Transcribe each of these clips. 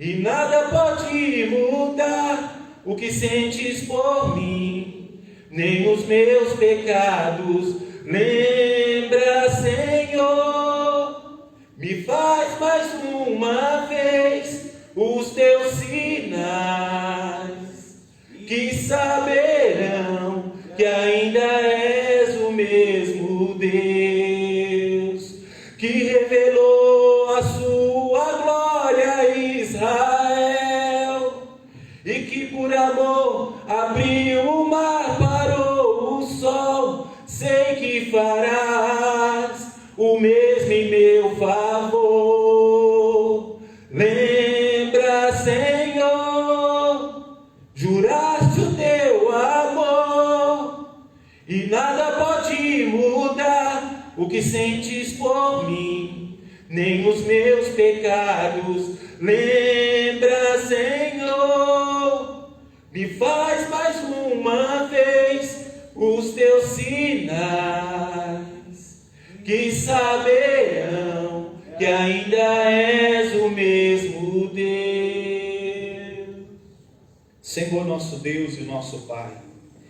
e nada pode mudar o que sentes por mim, nem os meus pecados. Lembra, Senhor, me faz mais uma vez os teus sinais, que saberão que ainda és o mesmo Deus, que revelou a sua glória a Israel, e que por amor abriu o mar, parou o sol. Sei que farás o mesmo em meu favor. Lembra, Senhor, juraste o teu amor, e nada pode mudar o que sentes por mim, nem os meus pecados. Lembra, Senhor, me faz mais uma vez os teus sinais, que saberão que ainda és o mesmo Deus. Senhor, nosso Deus e nosso Pai,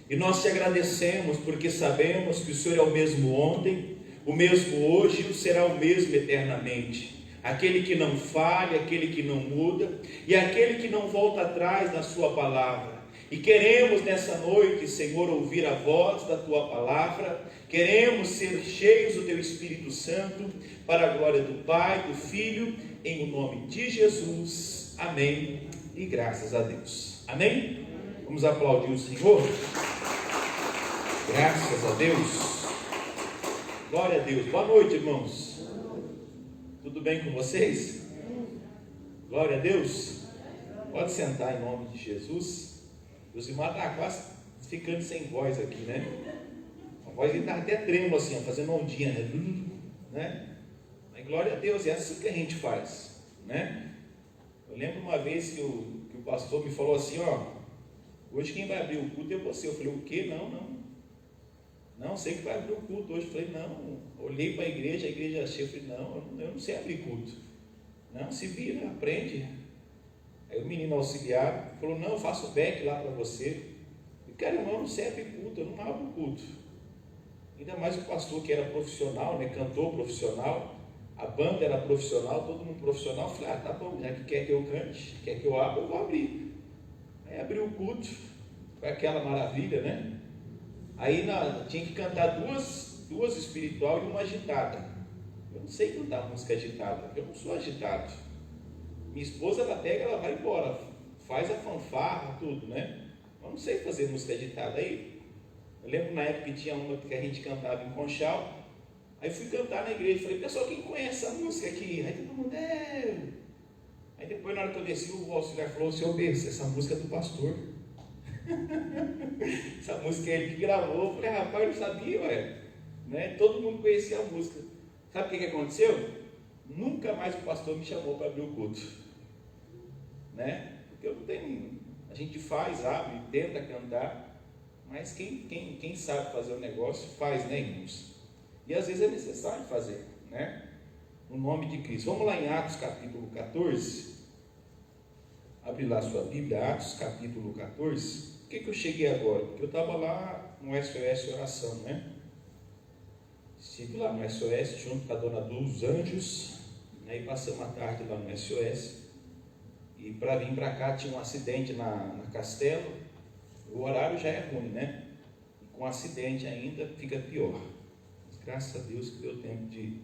e nós te agradecemos porque sabemos que o Senhor é o mesmo ontem, o mesmo hoje e será o mesmo eternamente. Aquele que não falha, aquele que não muda e aquele que não volta atrás na sua palavra. E queremos nessa noite, Senhor, ouvir a voz da tua palavra. Queremos ser cheios do teu Espírito Santo, para a glória do Pai, do Filho, em o nome de Jesus. Amém. E graças a Deus. Amém? Vamos aplaudir o Senhor. Graças a Deus. Glória a Deus. Boa noite, irmãos. Tudo bem com vocês? Glória a Deus. Pode sentar em nome de Jesus. Os irmãos estão quase ficando sem voz aqui, né? A voz está até trêmula assim, fazendo ondinha, né? Mas glória a Deus, é assim que a gente faz, né? Eu lembro uma vez que o pastor me falou assim, ó, hoje quem vai abrir o culto é você. Eu falei, o quê? Não, sei que vai abrir o culto hoje. Eu falei, não, olhei para a igreja cheia. Eu falei, não, eu não sei abrir culto. Não, se vira, aprende. Aí o menino auxiliar falou, não, eu faço back lá para você. Eu quero, irmão, eu não sei abrir culto, eu não abro culto. Ainda mais o pastor que era profissional, né, cantor profissional, a banda era profissional, todo mundo profissional. Eu falei, tá bom, já que quer que eu cante, quer que eu abra, eu vou abrir. Aí abri o culto, foi aquela maravilha, né? Aí tinha que cantar duas espiritual e uma agitada. Eu não sei cantar música agitada, eu não sou agitado. Minha esposa, ela pega, ela vai embora, faz a fanfarra, tudo, né? Eu não sei fazer música agitada. Aí, eu lembro na época que tinha uma que a gente cantava em Conchal. Aí fui cantar na igreja, falei, pessoal, quem conhece essa música aqui? Aí todo mundo, Aí depois, na hora que eu desci, o auxiliar falou, seu Berço, essa música é do pastor. Essa música é ele que gravou. Eu falei, rapaz, eu não sabia, né? Todo mundo conhecia a música. Sabe o que aconteceu? Nunca mais o pastor me chamou para abrir o culto, né? Porque eu não tenho, a gente faz, abre, tenta cantar, mas quem sabe fazer o negócio faz, né, irmãos? E às vezes é necessário fazer, né? No nome de Cristo. Vamos lá em Atos capítulo 14. Abre lá sua Bíblia, Atos capítulo 14. Por que eu cheguei agora? Porque eu estava lá no SOS Oração, né? Estive lá no SOS junto com a dona dos Anjos. Aí passamos a tarde lá no SOS. E para vir para cá tinha um acidente na Castelo. O horário já é ruim, né? E com acidente ainda fica pior. Mas, graças a Deus que deu tempo de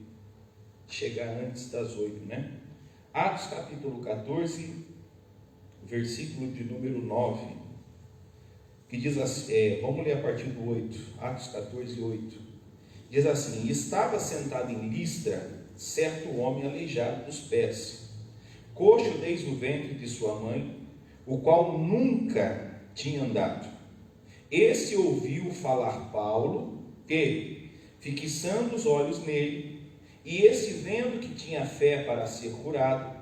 chegar antes das 8, né? Atos capítulo 14, versículo de número 9. Que diz assim, vamos ler a partir do 8. Atos 14, 8. Diz assim, estava sentado em Listra certo homem aleijado dos pés, coxo desde o ventre de sua mãe, o qual nunca tinha andado. Este ouviu falar Paulo, que, fixando os olhos nele, e este vendo que tinha fé para ser curado,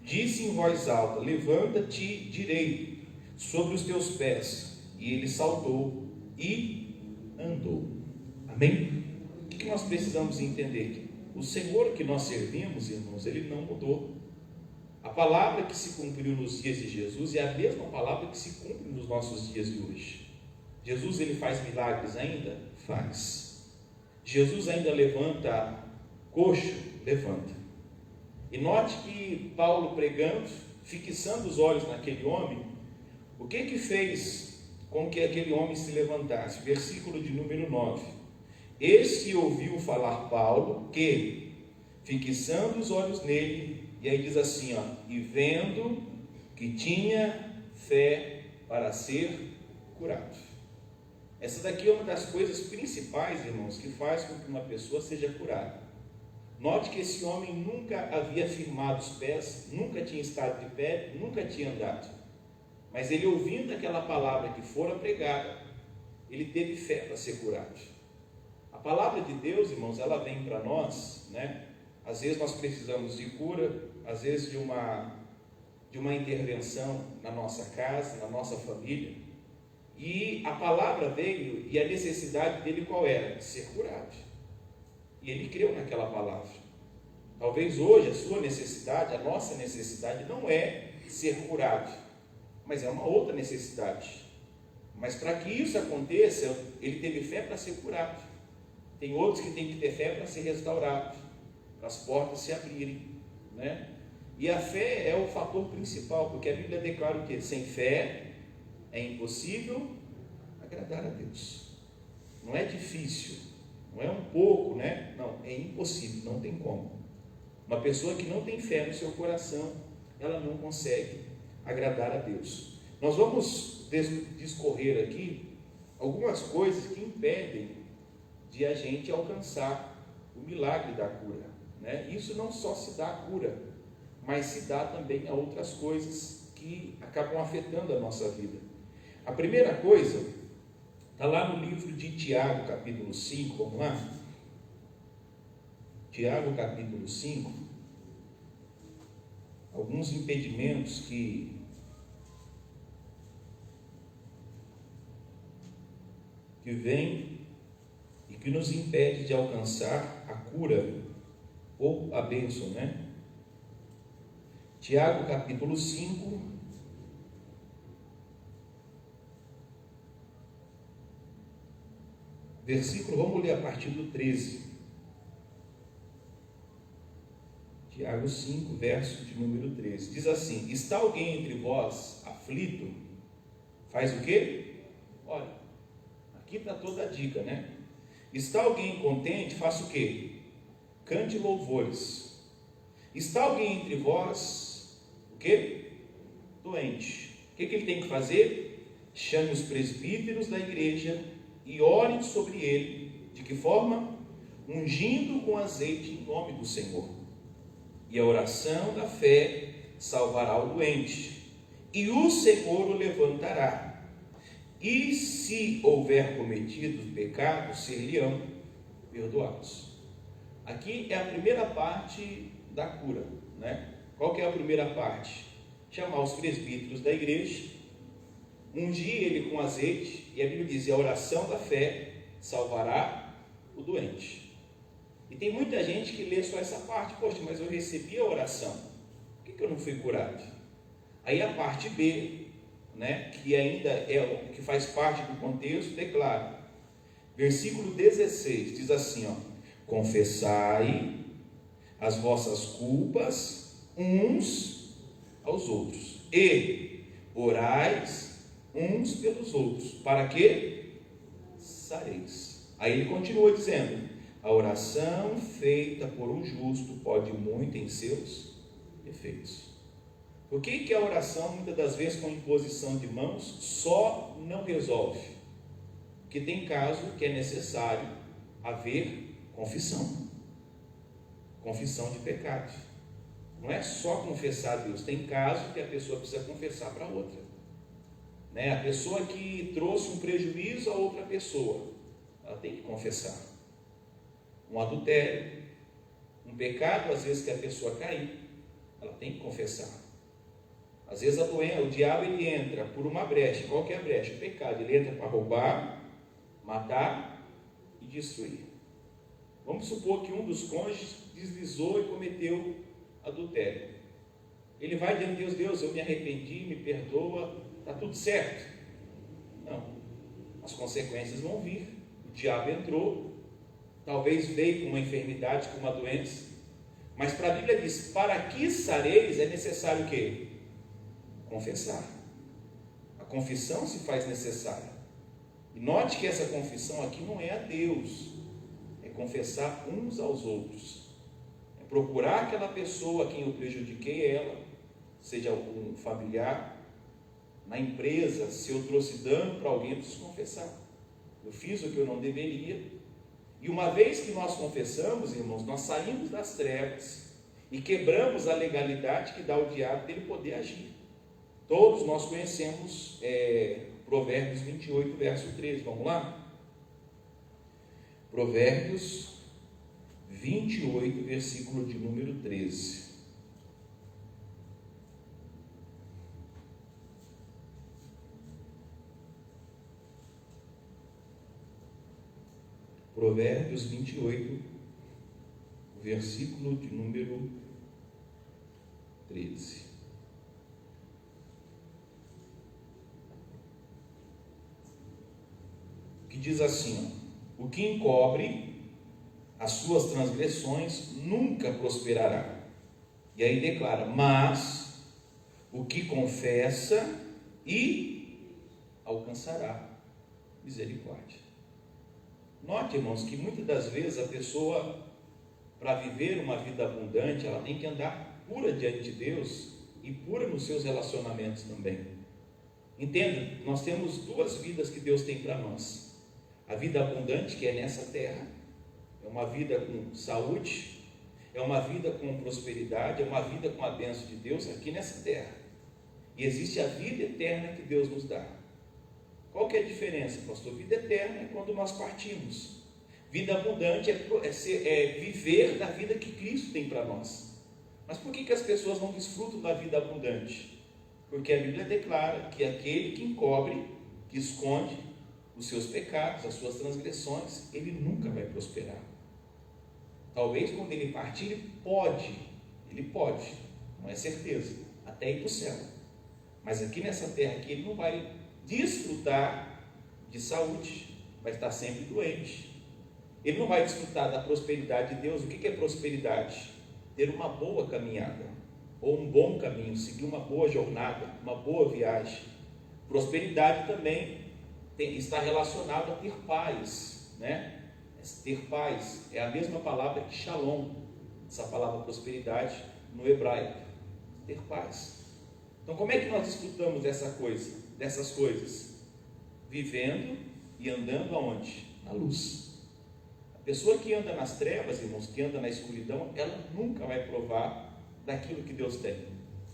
disse em voz alta, levanta-te direito sobre os teus pés. E ele saltou e andou. Amém? O que nós precisamos entender? O Senhor que nós servimos, irmãos, Ele não mudou. A palavra que se cumpriu nos dias de Jesus é a mesma palavra que se cumpre nos nossos dias de hoje. Jesus, ele faz milagres ainda? Faz. Jesus ainda levanta coxo? Levanta. E note que Paulo pregando, fixando os olhos naquele homem, o que fez com que aquele homem se levantasse? Versículo de número 9. Este ouviu falar Paulo, que, fixando os olhos nele, e aí diz assim, ó, e vendo que tinha fé para ser curado. Essa daqui é uma das coisas principais, irmãos, que faz com que uma pessoa seja curada. Note que esse homem nunca havia firmado os pés, nunca tinha estado de pé, nunca tinha andado. Mas ele, ouvindo aquela palavra que fora pregada, ele teve fé para ser curado. A palavra de Deus, irmãos, ela vem para nós, né? Às vezes nós precisamos de cura, às vezes de uma intervenção na nossa casa, na nossa família. E a palavra veio, e a necessidade dele qual era? Ser curado. E ele creu naquela palavra. Talvez hoje a sua necessidade, a nossa necessidade não é ser curado, mas é uma outra necessidade. Mas para que isso aconteça, ele teve fé para ser curado. Tem outros que têm que ter fé para ser restaurado, para as portas se abrirem, né? E a fé é o fator principal, porque a Bíblia declara o quê? Sem fé é impossível agradar a Deus. Não é difícil, não é um pouco, né? Não, é impossível, não tem como. Uma pessoa que não tem fé no seu coração, ela não consegue agradar a Deus. Nós vamos discorrer aqui algumas coisas que impedem de a gente alcançar o milagre da cura, né? Isso não só se dá a cura, mas se dá também a outras coisas que acabam afetando a nossa vida. A primeira coisa está lá no livro de Tiago, capítulo 5, vamos lá? Tiago, capítulo 5, alguns impedimentos que vêm e que nos impede de alcançar a cura ou a bênção, né? Tiago, capítulo 5, versículo, vamos ler a partir do 13. Tiago 5, verso de número 13. Diz assim: está alguém entre vós aflito? Faz o quê? Olha, aqui está toda a dica, né? Está alguém contente? Faça o quê? Cante louvores. Está alguém entre vós, o quê? Doente. O que ele tem que fazer? Chame os presbíteros da igreja e orem sobre ele. De que forma? Ungindo com azeite em nome do Senhor. E a oração da fé salvará o doente, e o Senhor o levantará. E se houver cometido pecados, ser-lhe-ão perdoados. Aqui é a primeira parte da cura, né? Qual que é a primeira parte? Chamar os presbíteros da igreja, ungir ele com azeite, e a Bíblia diz: a oração da fé salvará o doente. E tem muita gente que lê só essa parte. Poxa, mas eu recebi a oração, por que eu não fui curado? Aí a parte B, né, que ainda é o que faz parte do contexto, declara, versículo 16, diz assim, ó: confessai as vossas culpas uns aos outros e orais uns pelos outros, para que sareis. Aí ele continua dizendo: a oração feita por um justo pode muito em seus efeitos. Por que a oração, muitas das vezes com imposição de mãos, só não resolve? Porque tem caso que é necessário haver confissão de pecado. Não é só confessar a Deus, tem caso que a pessoa precisa confessar para outra, né? A pessoa que trouxe um prejuízo a outra pessoa, ela tem que confessar. Um adultério, um pecado, às vezes que a pessoa caiu, ela tem que confessar. Às vezes o diabo ele entra por uma brecha. Qual que é a brecha? O pecado. Ele entra para roubar, matar e destruir. Vamos supor que um dos cônjuges deslizou e cometeu adultério. Ele vai diante de Deus: Deus, eu me arrependi, me perdoa, está tudo certo. Não, as consequências vão vir. O diabo entrou, talvez veio com uma enfermidade, com uma doença, mas para a Bíblia diz: para que sareis, é necessário o quê? Confessar. A confissão se faz necessária. E note que essa confissão aqui não é a Deus, é confessar uns aos outros, é procurar aquela pessoa a quem eu prejudiquei ela, seja algum familiar, na empresa, se eu trouxe dano para alguém, eu preciso confessar. Eu fiz o que eu não deveria. E uma vez que nós confessamos, irmãos, nós saímos das trevas e quebramos a legalidade que dá ao diabo dele poder agir. Todos nós conhecemos Provérbios 28, verso 13. Vamos lá? Provérbios 28, versículo de número 13. Provérbios 28, versículo de número 13. Que diz assim: o que encobre as suas transgressões nunca prosperará. E aí declara: mas o que confessa e alcançará misericórdia. Note, irmãos, que muitas das vezes a pessoa, para viver uma vida abundante, ela tem que andar pura diante de Deus e pura nos seus relacionamentos também. Entenda, nós temos duas vidas que Deus tem para nós. A vida abundante, que é nessa terra, é uma vida com saúde, é uma vida com prosperidade, é uma vida com a bênção de Deus aqui nessa terra. E existe a vida eterna que Deus nos dá. Qual que é a diferença, pastor? Vida eterna é quando nós partimos. Vida abundante é viver da vida que Cristo tem para nós. Mas por que as pessoas não desfrutam da vida abundante? Porque a Bíblia declara que aquele que encobre, que esconde os seus pecados, as suas transgressões, ele nunca vai prosperar. Talvez quando ele partir, ele pode, não é certeza, até ir para o céu. Mas aqui nessa terra aqui, ele não vai desfrutar de saúde, vai estar sempre doente. Ele não vai desfrutar da prosperidade de Deus. O que é prosperidade? Ter uma boa caminhada, ou um bom caminho, seguir uma boa jornada, uma boa viagem. Prosperidade também está relacionado a ter paz, né? Ter paz é a mesma palavra que shalom, essa palavra prosperidade no hebraico, ter paz. Então, como é que nós desfrutamos dessas coisas? Vivendo e andando aonde? Na luz. A pessoa que anda nas trevas, irmãos, que anda na escuridão, ela nunca vai provar daquilo que Deus tem,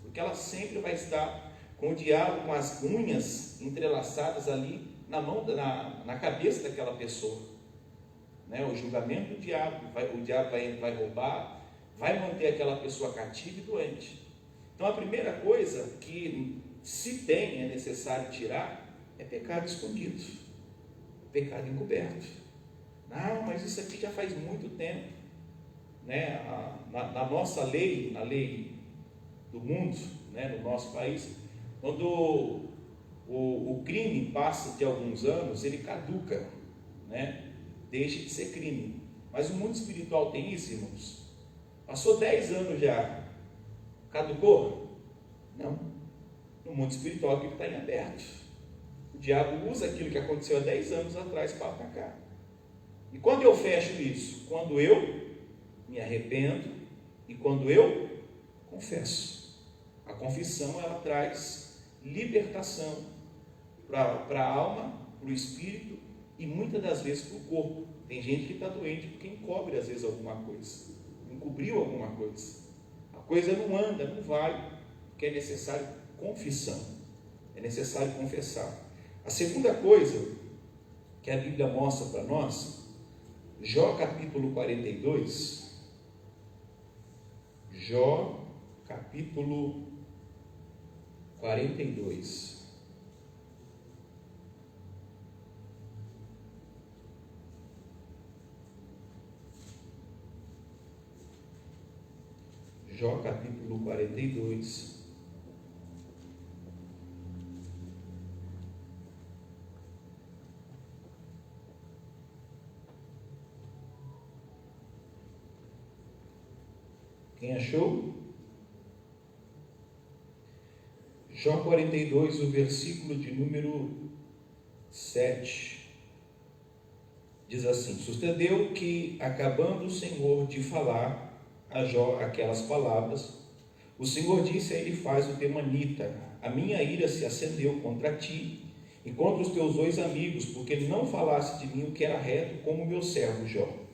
porque ela sempre vai estar com o diabo, com as unhas entrelaçadas ali na cabeça daquela pessoa, né? O julgamento do diabo, o diabo vai roubar, vai manter aquela pessoa cativa e doente. Então a primeira coisa que se tem, é necessário tirar, é pecado escondido, pecado encoberto. Não, mas isso aqui já faz muito tempo, né? Na nossa lei, na lei do mundo, né? No nosso país, quando o crime passa de alguns anos, ele caduca, né? Deixa de ser crime. Mas o mundo espiritual tem isso, irmãos? Passou 10 anos já, caducou? Não. No mundo espiritual aquilo está em aberto. O diabo usa aquilo que aconteceu há 10 anos atrás para atacar. E quando eu fecho isso? Quando eu me arrependo e quando eu confesso. A confissão, ela traz libertação para a alma, para o espírito e muitas das vezes para o corpo. Tem gente que está doente porque encobre às vezes alguma coisa, encobriu alguma coisa. A coisa não anda, não vai, porque é necessário confissão, é necessário confessar. A segunda coisa que a Bíblia mostra para nós, Jó capítulo 42, Jó capítulo 42. Jó capítulo 42, Quem achou? Jó 42, o versículo de número 7. Diz assim: sucedeu que, acabando o Senhor de falar a Jó aquelas palavras, o Senhor disse a Elifaz o temanita: a minha ira se acendeu contra ti e contra os teus 2 amigos, porque não falaste de mim o que era reto, como o meu servo Jó.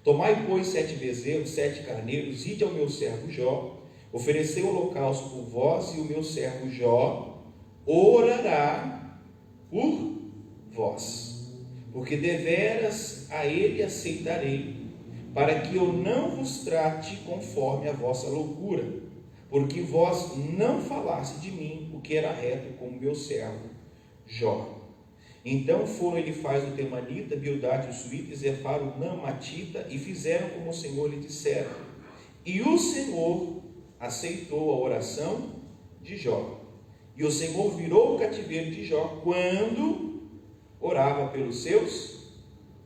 Tomai, pois, 7 bezerros, 7 carneiros, ide ao meu servo Jó, oferecei holocausto por vós, e o meu servo Jó orará por vós, porque deveras a ele aceitarei, para que eu não vos trate conforme a vossa loucura, porque vós não falaste de mim o que era reto, como meu servo Jó. Então foram Elifaz o temanita, Bildade o suíta, e Zefar o naamatita, e fizeram como o Senhor lhe dissera. E o Senhor aceitou a oração de Jó. E o Senhor virou o cativeiro de Jó quando orava pelos seus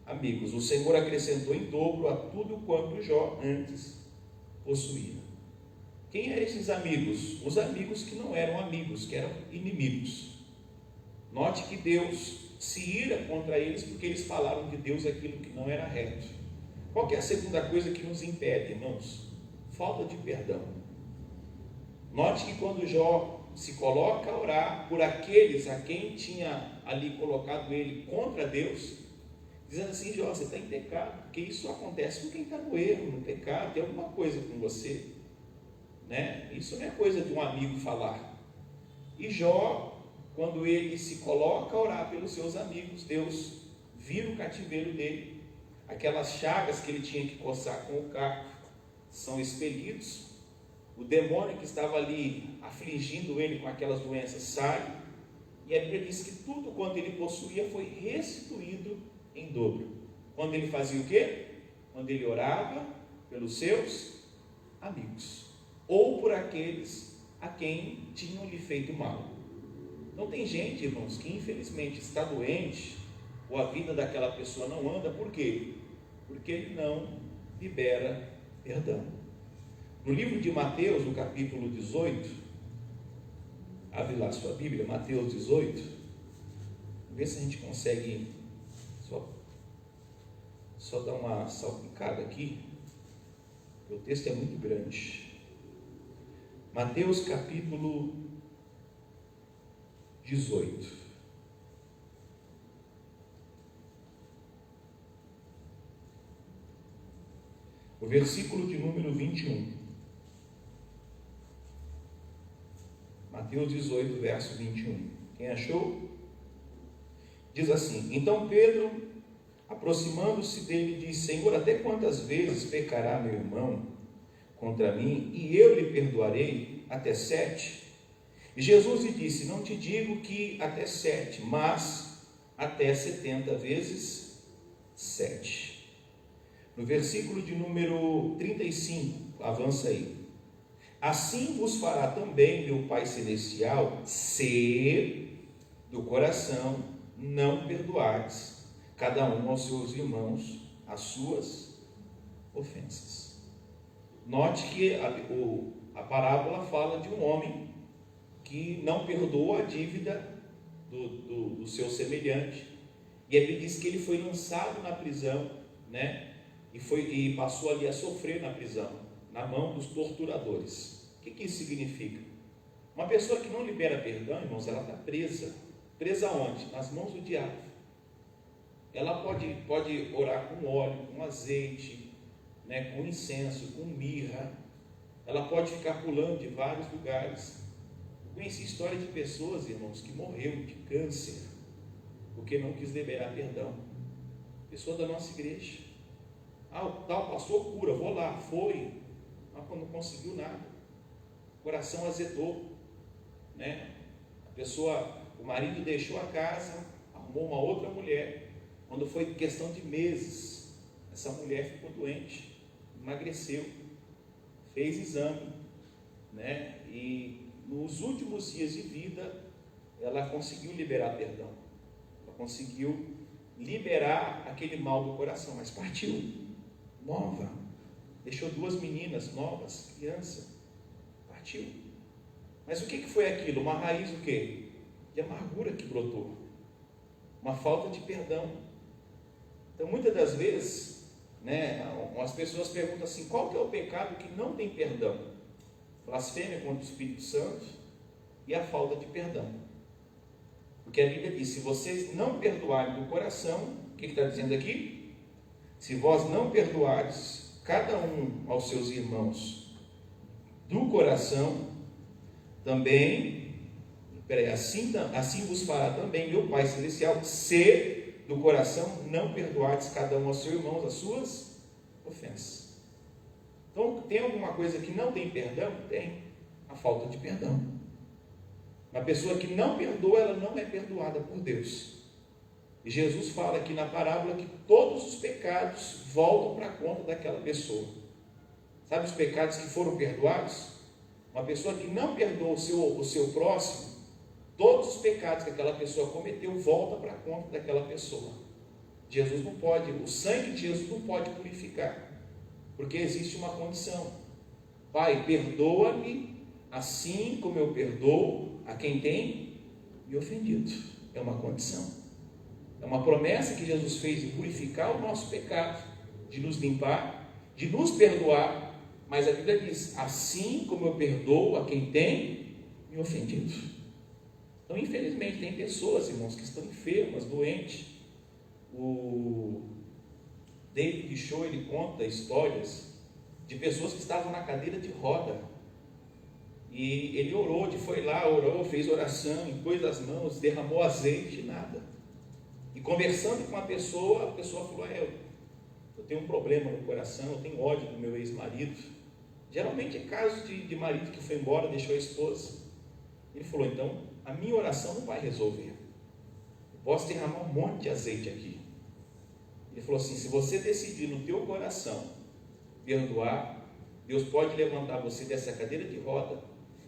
amigos. O Senhor acrescentou em dobro a tudo quanto Jó antes possuía. Quem eram esses amigos? Os amigos que não eram amigos, que eram inimigos. Note que Deus se ira contra eles porque eles falaram de Deus aquilo que não era reto. Qual que é a segunda coisa que nos impede, irmãos? Falta de perdão. Note que quando Jó se coloca a orar por aqueles a quem tinha ali colocado ele contra Deus, dizendo assim: Jó, você está em pecado, porque isso acontece com quem está no erro, no pecado, tem alguma coisa com você, né? Isso não é coisa de um amigo falar. E Jó, quando ele se coloca a orar pelos seus amigos, Deus vira o cativeiro dele, aquelas chagas que ele tinha que coçar com o caco são expelidos, o demônio que estava ali afligindo ele com aquelas doenças sai, e a Bíblia diz que tudo quanto ele possuía foi restituído em dobro. Quando ele fazia o quê? Quando ele orava pelos seus amigos, ou por aqueles a quem tinham lhe feito mal. Não tem gente, irmãos, que infelizmente está doente, ou a vida daquela pessoa não anda, por quê? Porque ele não libera perdão. No livro de Mateus, no capítulo 18, abre lá sua Bíblia, Mateus 18, vamos ver se a gente consegue só dar uma salpicada aqui, o texto é muito grande. Mateus capítulo 18. O versículo de número 21. Mateus 18, verso 21. Quem achou? Diz assim: então Pedro, aproximando-se dele, disse: Senhor, até quantas vezes pecará meu irmão contra mim, e eu lhe perdoarei? Até 7? E Jesus lhe disse: não te digo que até 7, mas até 70 vezes 7. No versículo de número 35, avança aí: assim vos fará também meu Pai Celestial, se do coração não perdoardes cada um aos seus irmãos as suas ofensas. Note que a parábola fala de um homem que não perdoa a dívida do seu semelhante, e a Bíblia diz que ele foi lançado na prisão, né? E passou ali a sofrer na prisão, na mão dos torturadores. O que isso significa? Uma pessoa que não libera perdão, irmãos, ela está presa. Presa onde? Nas mãos do diabo. Ela pode orar com óleo, com azeite, né, com incenso, com mirra. Ela pode ficar pulando de vários lugares. Eu conheci história de pessoas, irmãos, que morreu de câncer porque não quis liberar perdão. Pessoa da nossa igreja. O tal pastor cura, vou lá, foi, mas não conseguiu nada. O coração azedou, né? A pessoa, o marido deixou a casa, arrumou uma outra mulher. Quando foi questão de meses, essa mulher ficou doente, emagreceu, fez exame, né? E nos últimos dias de vida, ela conseguiu liberar perdão. Ela conseguiu liberar aquele mal do coração, mas partiu nova. deixou 2 meninas novas, criança, partiu. Mas o que foi aquilo? Uma raiz o quê? De amargura que brotou, uma falta de perdão. Então muitas das vezes, as pessoas perguntam assim, qual que é o pecado que não tem perdão? Blasfêmia contra o Espírito Santo e a falta de perdão. Porque a Bíblia diz, se vocês não perdoarem do coração, o que está dizendo aqui? Se vós não perdoares cada um aos seus irmãos do coração, também, assim vos fará também meu Pai Celestial, se do coração não perdoardes cada um aos seus irmãos as suas ofensas. Então, tem alguma coisa que não tem perdão? Tem. A falta de perdão. Uma pessoa que não perdoa, ela não é perdoada por Deus. E Jesus fala aqui na parábola que todos os pecados voltam para a conta daquela pessoa. Sabe os pecados que foram perdoados? Uma pessoa que não perdoa o seu próximo, todos os pecados que aquela pessoa cometeu voltam para a conta daquela pessoa. Jesus não pode, o sangue de Jesus não pode purificar, porque existe uma condição. Pai, perdoa-me assim como eu perdoo a quem tem me ofendido. É uma condição. É uma promessa que Jesus fez de purificar o nosso pecado, de nos limpar, de nos perdoar. Mas a Bíblia diz, assim como eu perdoo a quem tem me ofendido. Então, infelizmente, tem pessoas, irmãos, que estão enfermas, doentes. O David Show, ele conta histórias de pessoas que estavam na cadeira de roda. E ele orou, foi lá, orou, fez oração, impôs as mãos, derramou azeite, nada. E conversando com a pessoa falou, eu tenho um problema no coração, eu tenho ódio do meu ex-marido. Geralmente é caso de marido que foi embora, deixou a esposa. Ele falou, então, a minha oração não vai resolver. Eu posso derramar um monte de azeite aqui. Ele falou assim, se você decidir no teu coração perdoar, Deus pode levantar você dessa cadeira de roda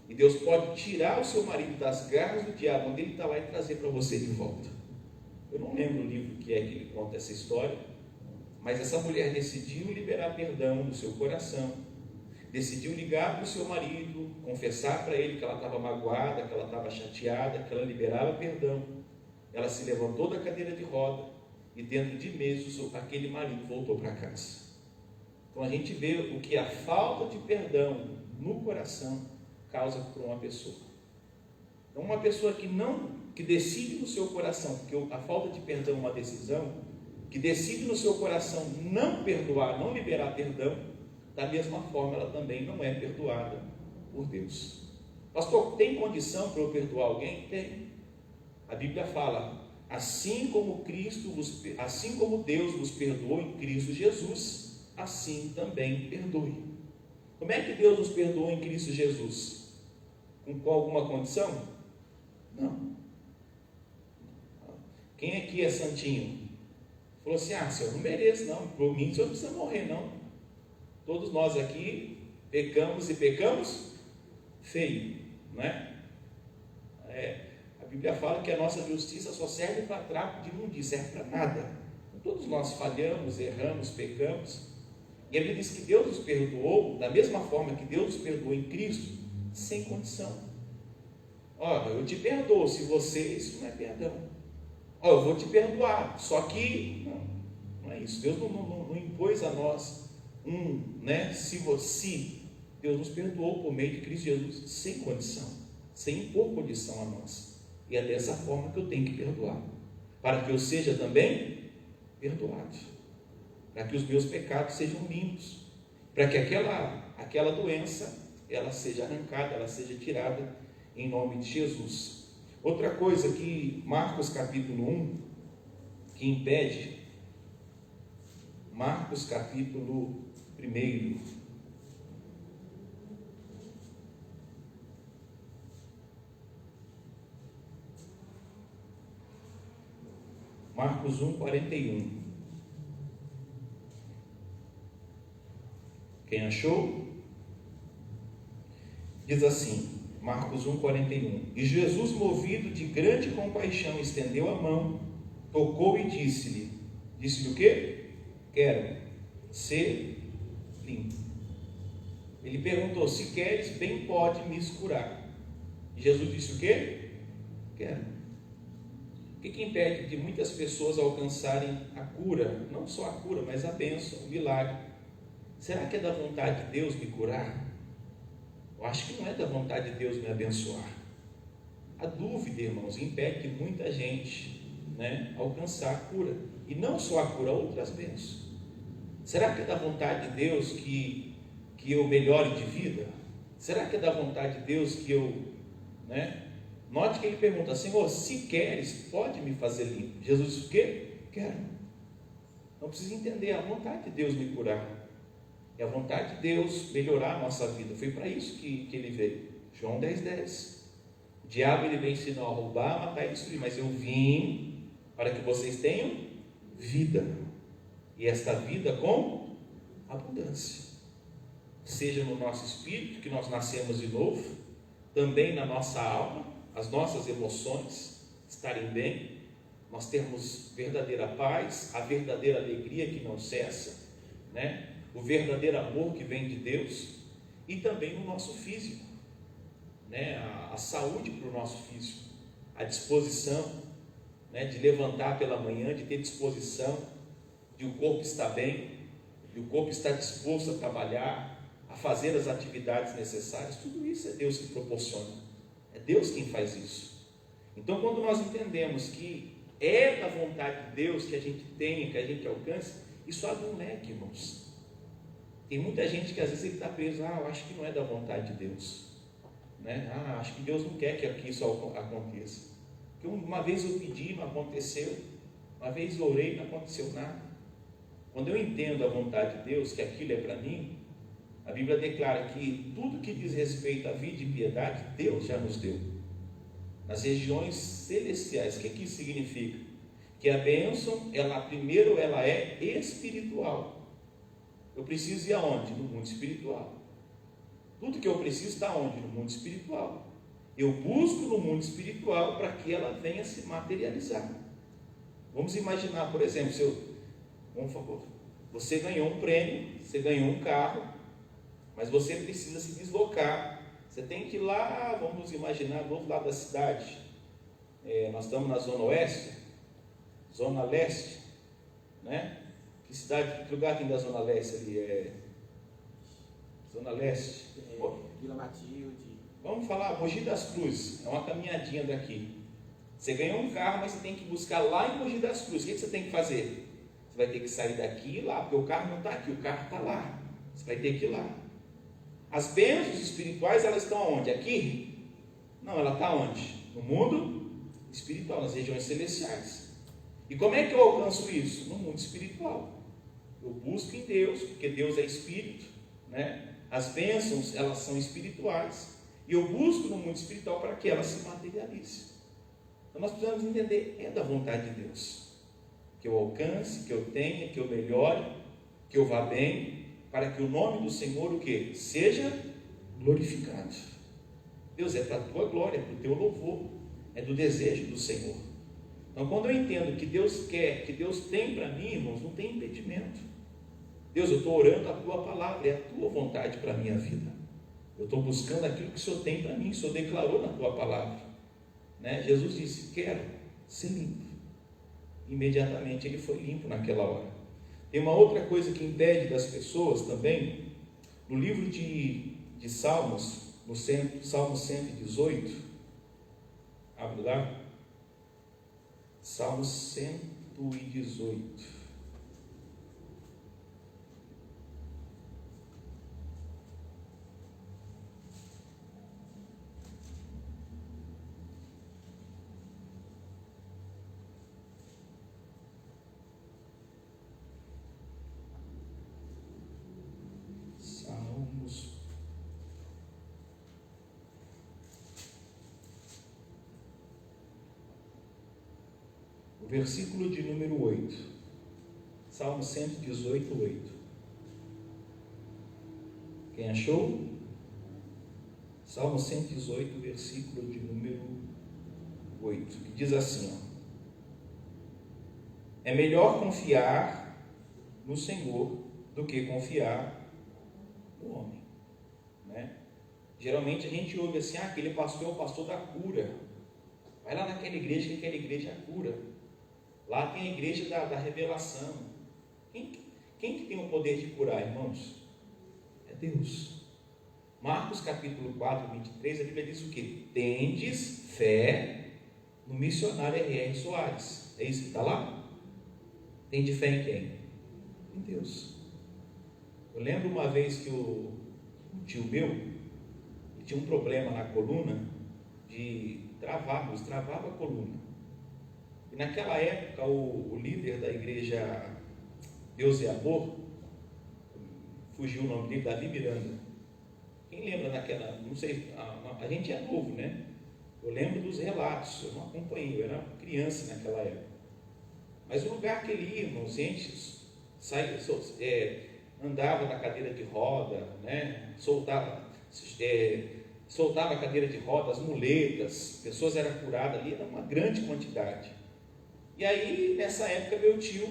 e Deus pode tirar o seu marido das garras do diabo, onde ele está lá, e trazer para você de volta. Eu não lembro o livro que é que ele conta essa história, mas essa mulher decidiu liberar perdão no seu coração, decidiu ligar para o seu marido, confessar para ele que ela estava magoada, que ela estava chateada, que ela liberava perdão. Ela se levantou da cadeira de roda e dentro de meses aquele marido voltou para casa. Então a gente vê o que a falta de perdão no coração causa para uma pessoa. Então uma pessoa que decide no seu coração, porque a falta de perdão é uma decisão, que decide no seu coração não perdoar, não liberar perdão, da mesma forma ela também não é perdoada por Deus. Pastor, tem condição para eu perdoar alguém? Tem. A Bíblia fala, assim como Deus vos perdoou em Cristo Jesus, assim também perdoe. Como é que Deus nos perdoou em Cristo Jesus? Com alguma condição? Não. Quem aqui é santinho? Falou assim, senhor, não mereço não, por mim o senhor não precisa morrer não. Todos nós aqui pecamos e pecamos feio, não é? A Bíblia fala que a nossa justiça só serve para trapo de imundícia, serve para nada. Todos nós falhamos, erramos, pecamos. E a Bíblia diz que Deus nos perdoou da mesma forma que Deus nos perdoou em Cristo, sem condição. Eu te perdoo, se você, isso não é perdão. Eu vou te perdoar, só que não é isso. Deus não impôs a nós se Deus nos perdoou por meio de Cristo Jesus, sem condição, sem impor condição a nós. E é dessa forma que eu tenho que perdoar, para que eu seja também perdoado, para que os meus pecados sejam limpos, para que aquela doença ela seja arrancada, ela seja tirada em nome de Jesus. Outra coisa que Marcos capítulo 1 que impede, Marcos capítulo 1, Marcos 1:41. Quem achou? Diz assim, Marcos 1:41. E Jesus, movido de grande compaixão, estendeu a mão, tocou e disse-lhe o quê? Quero ser limpo. Ele perguntou: se queres, bem pode me curar. E Jesus disse o quê? Quero. O que impede de muitas pessoas alcançarem a cura? Não só a cura, mas a bênção, o milagre. Será que é da vontade de Deus me curar? Eu acho que não é da vontade de Deus me abençoar. A dúvida, irmãos, impede de muita gente, alcançar a cura. E não só a cura, outras bênçãos. Será que é da vontade de Deus que eu melhore de vida? Será que é da vontade de Deus que eu... Note que ele pergunta: Senhor, se queres, pode me fazer limpo. Jesus disse o quê? Quero. Não precisa entender, é a vontade de Deus me curar. É a vontade de Deus melhorar a nossa vida. Foi para isso que ele veio. João 10:10. O diabo ele vem ensinar a roubar, matar e destruir, mas eu vim para que vocês tenham vida, e esta vida com abundância, seja no nosso espírito, que nós nascemos de novo, também na nossa alma, as nossas emoções estarem bem, nós termos verdadeira paz, a verdadeira alegria que não cessa, o verdadeiro amor que vem de Deus, e também no nosso físico, a saúde para o nosso físico, a disposição, de levantar pela manhã, de ter disposição, de o corpo estar bem, de o corpo estar disposto a trabalhar, a fazer as atividades necessárias. Tudo isso é Deus que proporciona, é Deus quem faz isso. Então, quando nós entendemos que é da vontade de Deus que a gente tenha, que a gente alcance, isso abre um leque, irmãos. Tem muita gente que às vezes ele está preso: eu acho que não é da vontade de Deus, acho que Deus não quer que isso aconteça, porque uma vez eu pedi, não aconteceu, uma vez eu orei, não aconteceu nada. Quando eu entendo a vontade de Deus, que aquilo é para mim, a Bíblia declara que tudo que diz respeito à vida e piedade, Deus já nos deu, nas regiões celestiais. O que isso significa? Que a bênção, primeiro ela é espiritual. Eu preciso ir aonde? No mundo espiritual. Tudo que eu preciso está onde? No mundo espiritual. Eu busco no mundo espiritual para que ela venha se materializar. Vamos imaginar, por exemplo, por favor, você ganhou um prêmio, você ganhou um carro, mas você precisa se deslocar. Você tem que ir lá, vamos imaginar, do outro lado da cidade. Nós estamos na Zona Oeste, Zona Leste, Que cidade, que lugar tem da Zona Leste ali? Zona Leste. Vila Matilde. Vamos falar, Mogi das Cruzes, é uma caminhadinha daqui. Você ganhou um carro, mas você tem que buscar lá em Mogi das Cruzes. O que você tem que fazer? Você vai ter que sair daqui e ir lá, porque o carro não está aqui, o carro está lá. Você vai ter que ir lá. As bênçãos espirituais, elas estão aonde? Aqui? Não, ela está onde? No mundo espiritual, nas regiões celestiais. E como é que eu alcanço isso? No mundo espiritual. Eu busco em Deus, porque Deus é espírito, As bênçãos, elas são espirituais, e eu busco no mundo espiritual para que elas se materializem. Então nós precisamos entender, é da vontade de Deus, que eu alcance, que eu tenha, que eu melhore, que eu vá bem, para que o nome do Senhor, o quê? Seja glorificado. Deus, é para a tua glória, é para o teu louvor, é do desejo do Senhor. Então, quando eu entendo que Deus quer, que Deus tem para mim, irmãos, não tem impedimento. Deus, eu estou orando a tua palavra, é a tua vontade para a minha vida. Eu estou buscando aquilo que o Senhor tem para mim, o Senhor declarou na tua palavra. Jesus disse: quero ser limpo. Imediatamente ele foi limpo naquela hora. Tem uma outra coisa que impede das pessoas também, no livro de Salmos, no Salmo 118, abre lá, Salmo 118. Versículo de número 8, Salmo 118, 8. Quem achou? Salmo 118, versículo de número 8, que diz assim: é melhor confiar no Senhor do que confiar no homem. Geralmente a gente ouve assim, aquele pastor é o pastor da cura. Vai lá naquela igreja, que aquela igreja é a cura. Lá tem a igreja da revelação. Quem que tem o poder de curar, irmãos? É Deus. Marcos capítulo 4, 23, a Bíblia diz o quê? Tendes fé no missionário R.R. Soares. É isso que está lá? Tende fé em quem? Em Deus. Eu lembro uma vez que um tio meu tinha um problema na coluna de travava a coluna. E naquela época o líder da igreja Deus é Amor, fugiu o nome dele, Davi Miranda. Quem lembra daquela, não sei, a gente é novo, né? Eu lembro dos relatos, eu não acompanhei, eu era criança naquela época. Mas o lugar que ele ia, irmãos, gente, andava na cadeira de roda, né? Soltava a cadeira de roda, as muletas, pessoas eram curadas ali, era uma grande quantidade. E aí, nessa época, meu tio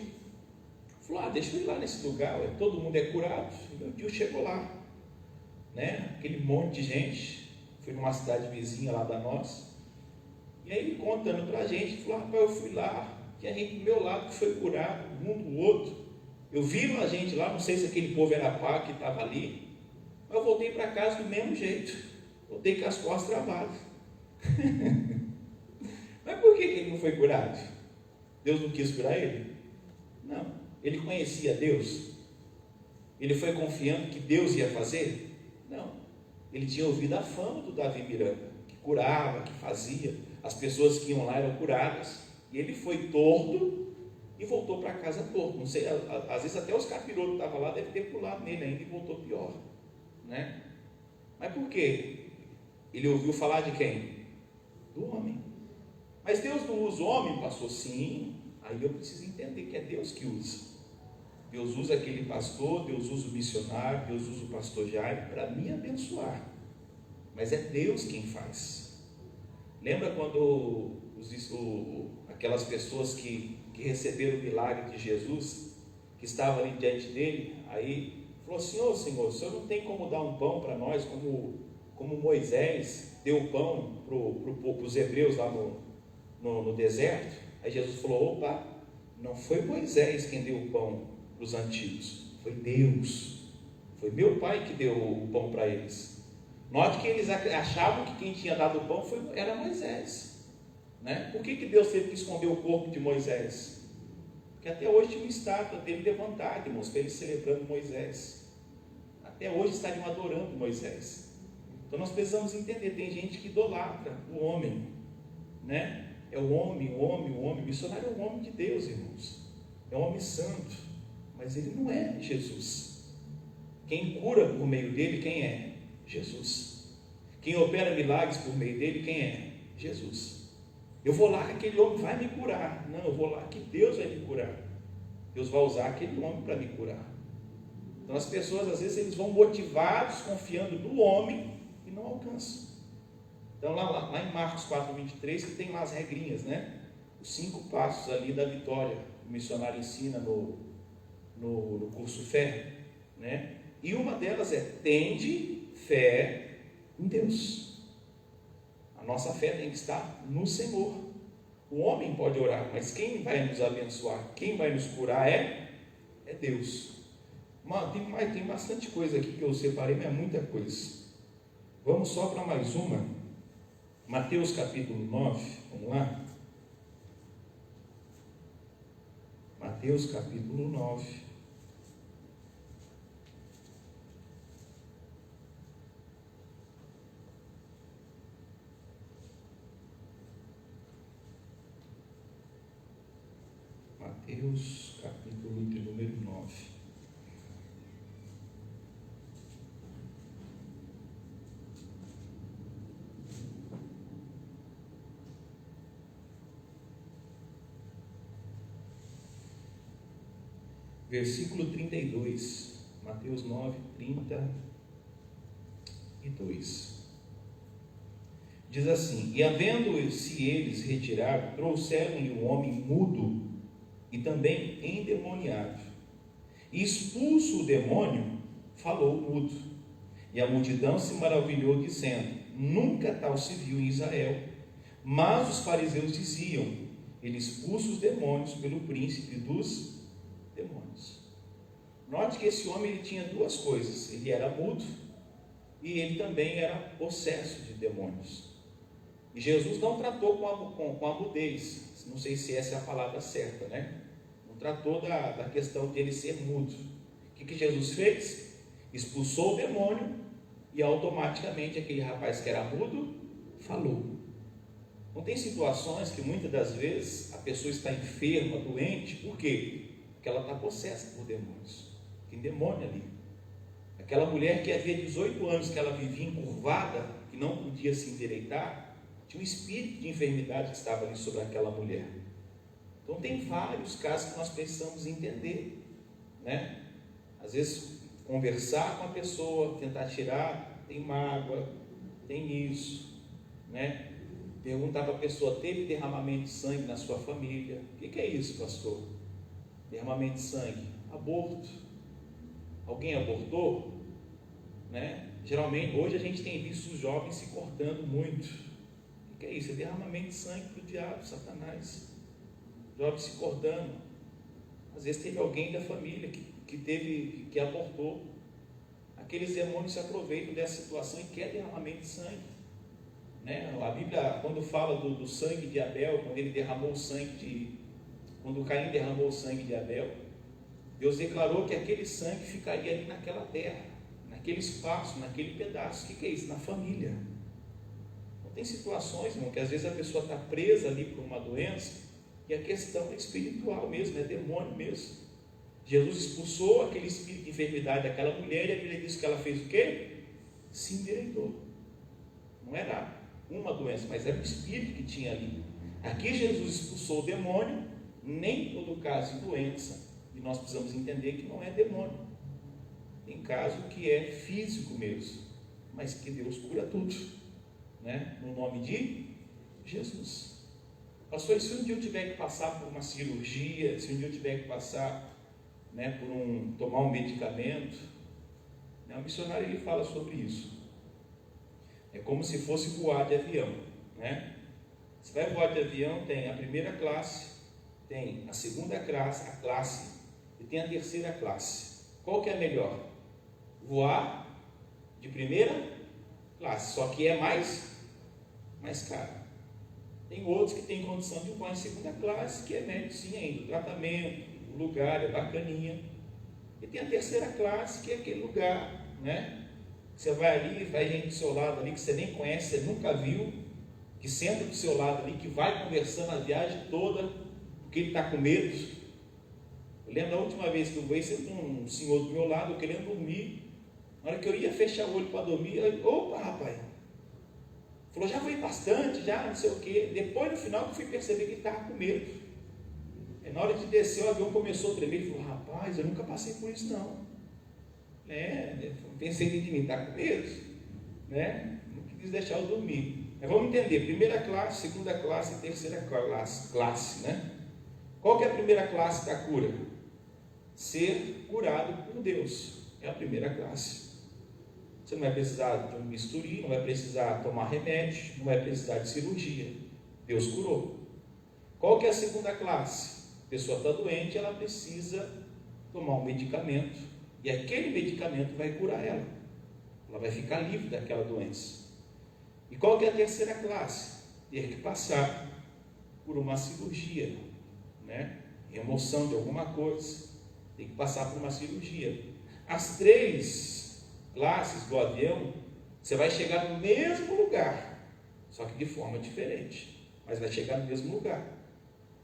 falou, deixa eu ir lá nesse lugar, todo mundo é curado. E meu tio chegou lá, né? Aquele monte de gente, fui numa cidade vizinha lá da nossa, e aí ele contando pra gente, falou, rapaz, eu fui lá, tinha gente do meu lado que foi curado, um do outro, eu vi a gente lá, não sei se aquele povo era pá que estava ali, mas eu voltei para casa do mesmo jeito, voltei com as costas travadas. Mas por que ele não foi curado? Deus não quis curar ele? Não, ele conhecia Deus, ele foi confiando que Deus ia fazer? Não, ele tinha ouvido a fama do Davi Miranda, que curava, que fazia, as pessoas que iam lá eram curadas, e ele foi torto e voltou para casa torto. Não sei, às vezes até os capirotos que estavam lá devem ter pulado nele ainda e voltou pior, né? Mas por quê? Ele ouviu falar de quem? Do homem. Mas Deus não usa o homem, pastor? Sim. Aí eu preciso entender que é Deus que usa. Deus usa aquele pastor, Deus usa o missionário, Deus usa o pastor Jairo para me abençoar. Mas é Deus quem faz. Lembra quando aquelas pessoas que receberam o milagre de Jesus, que estavam ali diante dele, aí falou assim, Senhor, o Senhor não tem como dar um pão para nós, como Moisés deu o pão para os hebreus lá no deserto? Aí Jesus falou, opa, não foi Moisés quem deu o pão para os antigos, foi Deus, foi meu pai que deu o pão para eles. Note que eles achavam que quem tinha dado o pão era Moisés, né? Por que Deus teve que esconder o corpo de Moisés? Porque até hoje tinha uma estátua dele levantada, irmãos, para eles celebrando Moisés. Até hoje estariam adorando Moisés. Então nós precisamos entender, tem gente que idolatra o homem, né? É o homem. O missionário é um homem de Deus, irmãos. É um homem santo, mas ele não é Jesus. Quem cura por meio dele, quem é? Jesus. Quem opera milagres por meio dele, quem é? Jesus. Eu vou lá que aquele homem vai me curar. Não, eu vou lá que Deus vai me curar. Deus vai usar aquele homem para me curar. Então as pessoas, às vezes, eles vão motivados, confiando no homem e não alcançam. Então lá em Marcos 4, 23, que tem lá as regrinhas, né? Os 5 passos ali da vitória, o missionário ensina no curso Fé, né? E uma delas é, tende fé em Deus. A nossa fé tem que estar no Senhor. O homem pode orar, mas quem vai nos abençoar, quem vai nos curar é Deus. Tem bastante coisa aqui que eu separei, mas é muita coisa. Vamos só para mais uma. Mateus capítulo 9, vamos lá? Mateus capítulo 9. Mateus capítulo de número 9. Versículo 32, Mateus 9, 32. Diz assim: E havendo-se eles retirado, trouxeram-lhe um homem mudo e também endemoniado. E expulso o demônio, falou mudo. E a multidão se maravilhou, dizendo: nunca tal se viu em Israel. Mas os fariseus diziam: ele expulsa os demônios pelo príncipe dos demônios. Note que esse homem ele tinha duas coisas: ele era mudo e ele também era possesso de demônios. E Jesus não tratou com a mudez, não sei se essa é a palavra certa, né? Não tratou da questão de ele ser mudo. O que Jesus fez? Expulsou o demônio e automaticamente aquele rapaz que era mudo falou. Não tem situações que muitas das vezes a pessoa está enferma, doente, por quê? Porque ela está possessa por demônios. Tem demônio ali. Aquela mulher que havia 18 anos que ela vivia encurvada, que não podia se endireitar, tinha um espírito de enfermidade que estava ali sobre aquela mulher. Então tem vários casos que nós precisamos entender, né? Às vezes conversar com a pessoa, tentar tirar, tem mágoa, tem isso, né? Perguntar para a pessoa: teve derramamento de sangue na sua família? O que é isso, pastor? Derramamento de sangue, aborto. Alguém abortou? Né? Geralmente, hoje a gente tem visto os jovens se cortando muito. O que é isso? É derramamento de sangue para o diabo, Satanás. Jovens se cortando. Às vezes teve alguém da família que abortou. Aqueles demônios se aproveitam dessa situação e querem derramamento de sangue. Né? A Bíblia, quando fala do sangue de Abel, quando Caim derramou o sangue de Abel, Deus declarou que aquele sangue ficaria ali naquela terra, naquele espaço, naquele pedaço. O que é isso? Na família. Então, tem situações, irmão, que às vezes a pessoa está presa ali por uma doença e a questão é espiritual mesmo, é demônio mesmo. Jesus expulsou aquele espírito de enfermidade daquela mulher e a Bíblia diz que ela fez o quê? Se endireitou. Não era uma doença, mas era o espírito que tinha ali. Aqui Jesus expulsou o demônio, nem todo caso de doença. E nós precisamos entender que não é demônio. Tem caso que é físico mesmo, mas que Deus cura tudo, né? No nome de Jesus. Pastor, se um dia eu tiver que passar por uma cirurgia, se um dia eu tiver que passar, né, tomar um medicamento, né, o missionário ele fala sobre isso. É como se fosse voar de avião, né? Você vai voar de avião, tem a primeira classe, tem a segunda classe, e tem a terceira classe. Qual que é melhor? Voar de primeira classe, só que é mais caro. Tem outros que têm condição de voar em segunda classe, que é médio sim ainda, o tratamento, o lugar é bacaninha. E tem a terceira classe, que é aquele lugar, né? Você vai ali, vai gente do seu lado ali que você nem conhece, você nunca viu, que senta do seu lado ali, que vai conversando a viagem toda, porque ele está com medo. Eu lembro da última vez que eu voei, sempre um senhor do meu lado, eu querendo dormir. Na hora que eu ia fechar o olho para dormir, eu, opa, rapaz. Falou, já voei bastante, já, não sei o quê. Depois, no final, eu fui perceber que ele estava com medo. E na hora de descer, o avião começou a tremer. Ele falou, rapaz, eu nunca passei por isso, não. Pensei em mim, está com medo, né? Não quis deixar eu dormir. Mas vamos entender, primeira classe, segunda classe e terceira classe, né? Qual que é a primeira classe da cura? Ser curado por Deus, é a primeira classe. Você não vai precisar de um bisturi, não vai precisar tomar remédio, não vai precisar de cirurgia. Deus curou. Qual que é a segunda classe? A pessoa está doente, ela precisa tomar um medicamento, e aquele medicamento vai curar ela. Ela vai ficar livre daquela doença. E qual que é a terceira classe? Ter que passar por uma cirurgia, né? Remoção de alguma coisa. Tem que passar por uma cirurgia. As três classes do avião, você vai chegar no mesmo lugar, só que de forma diferente, mas vai chegar no mesmo lugar.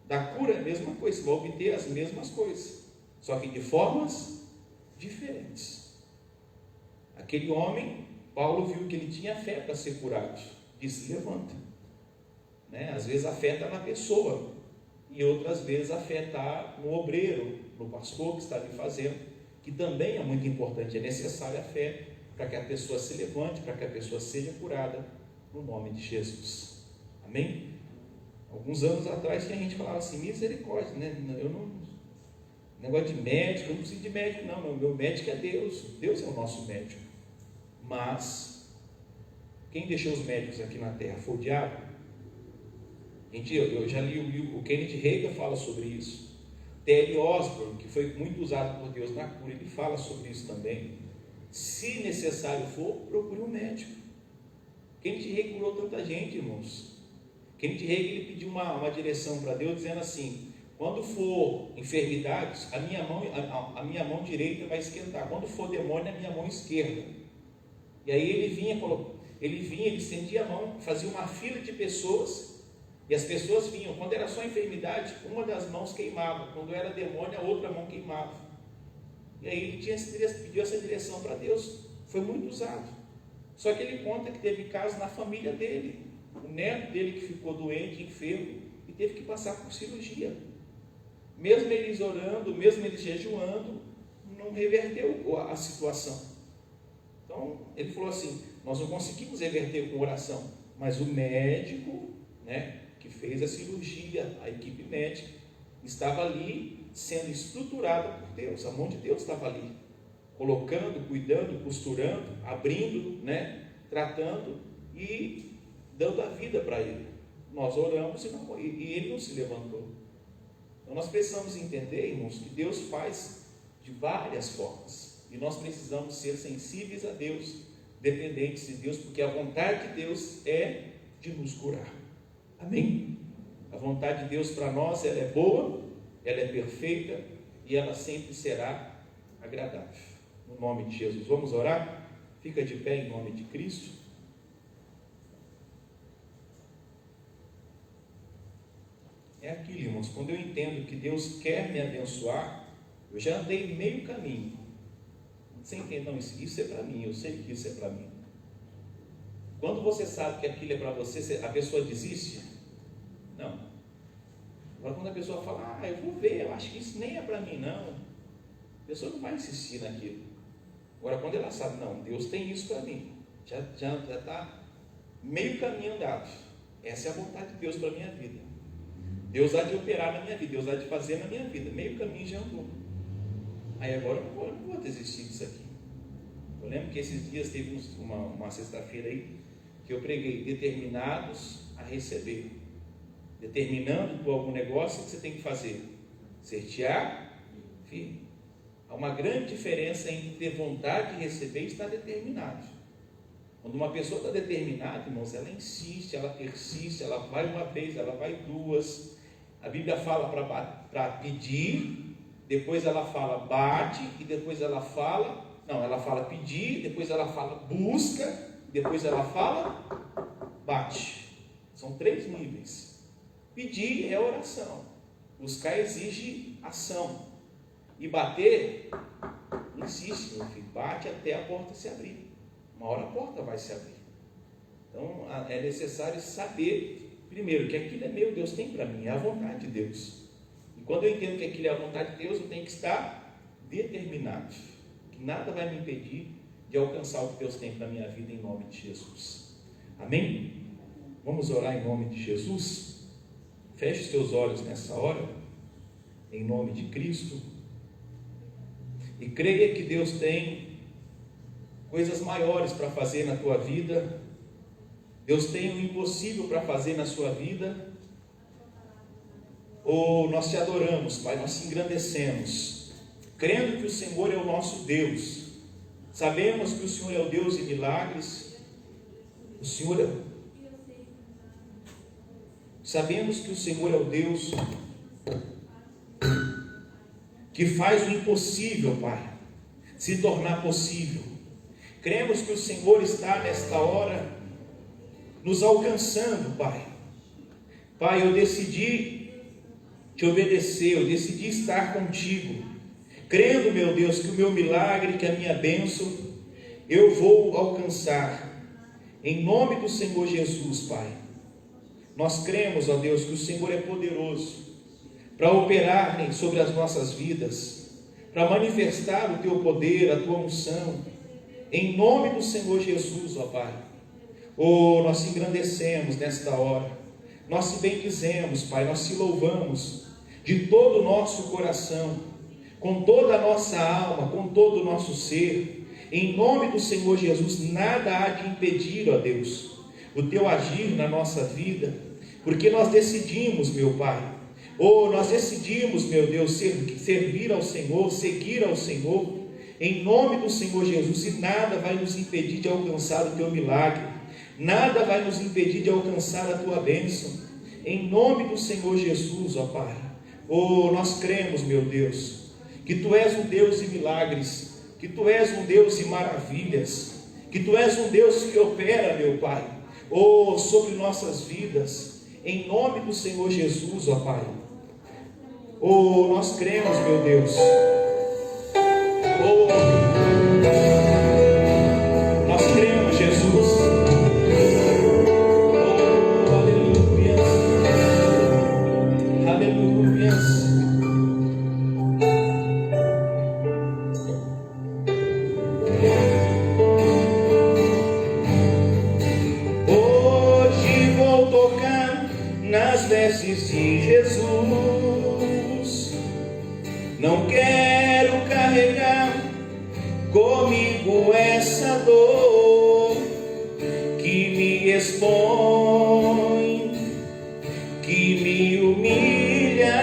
Da cura é a mesma coisa, você vai obter as mesmas coisas, só que de formas diferentes. Aquele homem, Paulo viu que ele tinha fé para ser curado, disse, levanta, né? Às vezes a fé está na pessoa, e outras vezes a fé está no obreiro, no pastor que está ali fazendo, que também é muito importante, é necessária a fé para que a pessoa se levante, para que a pessoa seja curada no nome de Jesus. Amém? Alguns anos atrás tinha gente que falava assim, misericórdia, né? Eu não, negócio de médico, eu não preciso de médico não, meu médico é Deus, Deus é o nosso médico, Mas quem deixou os médicos aqui na terra foi o diabo. Eu já li o livro, o Kenneth Hagin fala sobre isso. T.L. Osborne, que foi muito usado por Deus na cura, ele fala sobre isso também. Se necessário for, procure um médico. Kenneth Hagin curou tanta gente, irmãos. Kenneth Hagin ele pediu uma direção para Deus, dizendo assim: quando for enfermidades, a minha mão direita vai esquentar. Quando for demônio, a minha mão esquerda. E aí ele estendia a mão, fazia uma fila de pessoas, e as pessoas vinham. Quando era só enfermidade, uma das mãos queimava. Quando era demônio, a outra mão queimava. E aí ele pediu essa direção para Deus. Foi muito usado. Só que ele conta que teve casos na família dele. O neto dele que ficou doente, enfermo, e teve que passar por cirurgia. Mesmo eles orando, mesmo eles jejuando, não reverteu a situação. Então ele falou assim: nós não conseguimos reverter com oração, mas o médico, que fez a cirurgia, a equipe médica, estava ali sendo estruturada por Deus. A mão de Deus estava ali, colocando, cuidando, costurando, abrindo, tratando e dando a vida para ele. Nós oramos e ele não se levantou. Então nós precisamos entender, irmãos, que Deus faz de várias formas, e nós precisamos ser sensíveis a Deus, dependentes de Deus, porque a vontade de Deus é de nos curar. Amém? A vontade de Deus para nós, ela é boa, ela é perfeita e ela sempre será agradável. No nome de Jesus, vamos orar? Fica de pé em nome de Cristo. É aquilo, irmãos, quando eu entendo que Deus quer me abençoar, eu já andei meio caminho. Você entende? Não, isso é para mim, eu sei que isso é para mim. Quando você sabe que aquilo é para você, a pessoa desiste? Não. Agora quando a pessoa fala: eu vou ver, eu acho que isso nem é para mim, não. A pessoa não vai insistir naquilo. Agora quando ela sabe: não, Deus tem isso para mim, já está meio caminho andado. Essa é a vontade de Deus para a minha vida. Deus há de operar na minha vida, Deus há de fazer na minha vida. Meio caminho já andou. Aí agora eu não vou desistir disso aqui. Eu lembro que esses dias teve uma sexta-feira aí que eu preguei: determinados a receber. Determinando por algum negócio que você tem que fazer. Certear firme. Há uma grande diferença entre ter vontade de receber e estar determinado. Quando uma pessoa está determinada, irmãos, ela insiste, ela persiste, ela vai uma vez, ela vai duas. A Bíblia fala para pedir, depois ela fala bate, e depois ela fala pedir, depois ela fala busca, depois ela fala bate. São 3 níveis. Pedir é oração, buscar exige ação, e bater, insiste, meu filho, bate até a porta se abrir. Uma hora a porta vai se abrir. Então é necessário saber, primeiro, que aquilo é meu, Deus tem para mim, é a vontade de Deus. E quando eu entendo que aquilo é a vontade de Deus, eu tenho que estar determinado, que nada vai me impedir de alcançar o que Deus tem para a minha vida, em nome de Jesus. Amém? Vamos orar em nome de Jesus? Feche os teus olhos nessa hora, em nome de Cristo, e creia que Deus tem coisas maiores para fazer na tua vida. Deus tem o impossível para fazer na sua vida. Nós te adoramos, Pai, nós te engrandecemos, crendo que o Senhor é o nosso Deus. Sabemos que o Senhor é o Deus de milagres. Sabemos que o Senhor é o Deus que faz o impossível, Pai, se tornar possível. Cremos que o Senhor está nesta hora nos alcançando, Pai. Pai, eu decidi te obedecer, eu decidi estar contigo, crendo, meu Deus, que o meu milagre, que a minha bênção, eu vou alcançar, em nome do Senhor Jesus, Pai. Nós cremos, ó Deus, que o Senhor é poderoso para operar sobre as nossas vidas, para manifestar o teu poder, a tua unção, em nome do Senhor Jesus, ó Pai. Nós te engrandecemos nesta hora, nós te bendizemos, Pai, nós te louvamos de todo o nosso coração, com toda a nossa alma, com todo o nosso ser, Em nome do Senhor Jesus, nada há de impedir, ó Deus, o teu agir na nossa vida, porque nós decidimos, meu Pai, nós decidimos, meu Deus, servir ao Senhor, seguir ao Senhor, em nome do Senhor Jesus, e nada vai nos impedir de alcançar o teu milagre, nada vai nos impedir de alcançar a tua bênção, em nome do Senhor Jesus, ó Pai. Nós cremos, meu Deus, que tu és um Deus de milagres, que tu és um Deus de maravilhas, que tu és um Deus que opera, meu Pai, sobre nossas vidas, em nome do Senhor Jesus, ó Pai. Nós cremos, meu Deus, nós cremos, Jesus, aleluia, aleluia. Nas vestes de Jesus, não quero carregar comigo essa dor que me expõe, que me humilha.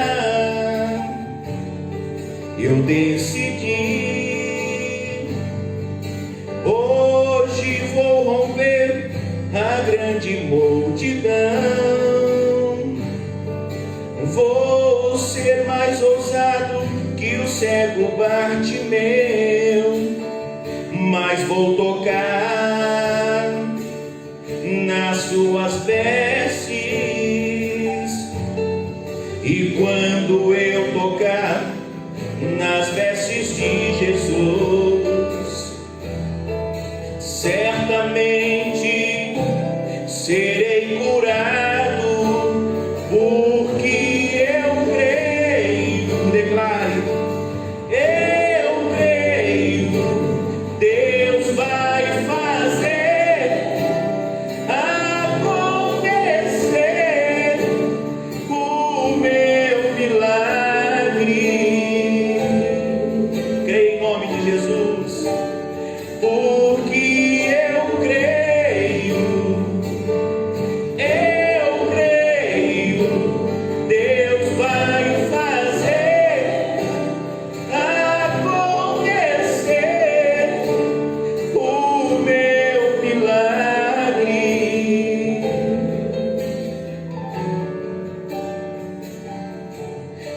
Eu decidi, hoje vou romper a grande multidão. Vou ser mais ousado que o cego Bartimeu, mas vou tocar nas suas vestes, e quando eu tocar nas vestes de Jesus, certamente serei curado.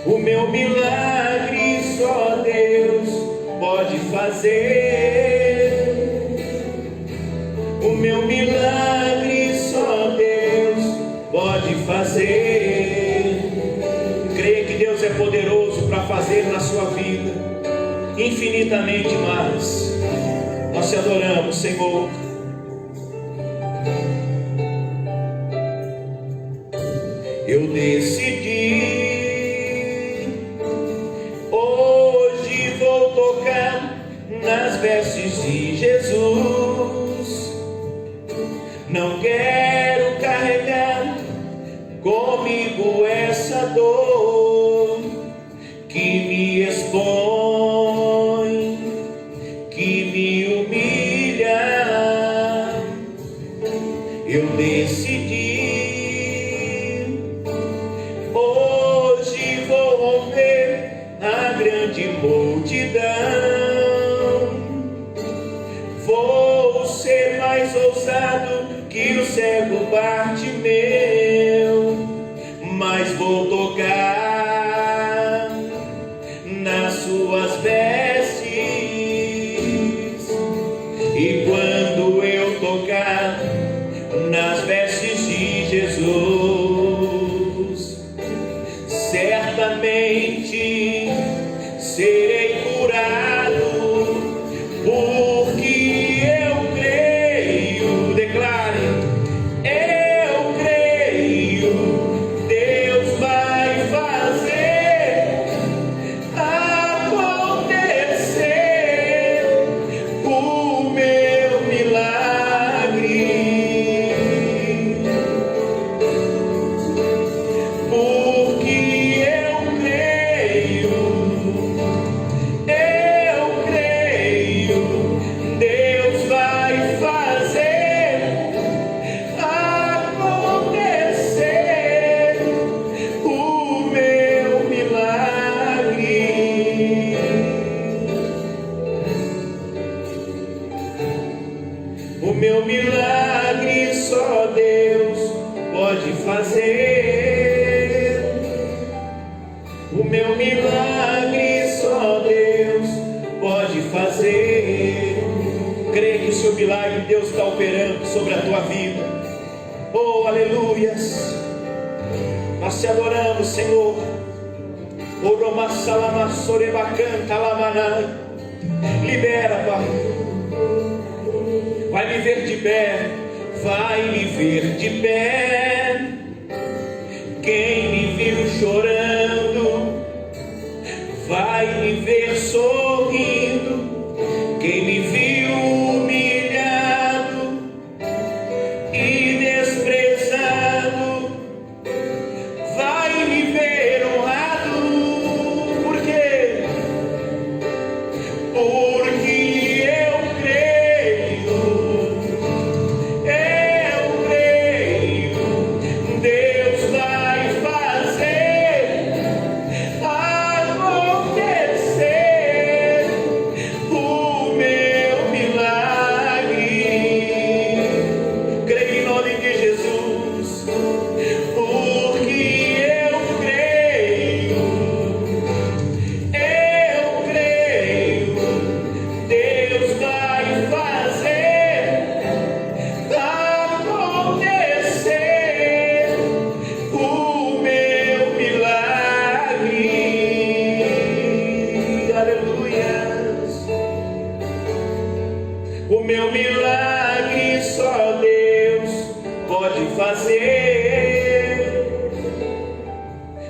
O meu milagre só Deus pode fazer. O meu milagre só Deus pode fazer. Creia que Deus é poderoso para fazer na sua vida infinitamente mais. Nós te adoramos, Senhor. Eu decidi, hoje vou tocar nas vestes de Jesus. Não quero carregar comigo essa dor que me expõe, que me humilha. Eu decidi, hoje vou romper a grande multidão. Vou ser mais ousado que o cego Bartimeu, mas vou tocar nas suas vestes, e quando eu tocar nas vestes de Jesus, certamente serei curado, porque eu creio. Declare, eu creio, Deus vai fazer pode fazer. O meu milagre só Deus pode fazer. Creia que o seu milagre Deus está operando sobre a tua vida. Oh, aleluias. Nós te adoramos, Senhor. Libera, Pai. Vai me ver de pé. Vai me ver de pé. Quem me viu chorando vai me ver sorrindo. Quem me viu humilhado e desprezado vai me ver honrado. Por quê? Porque eu creio, Deus vai fazer acontecer o meu milagre. Creio em nome de Jesus, porque eu creio, Deus vai fazer acontecer o meu milagre. Aleluias. O meu milagre só Deus pode fazer.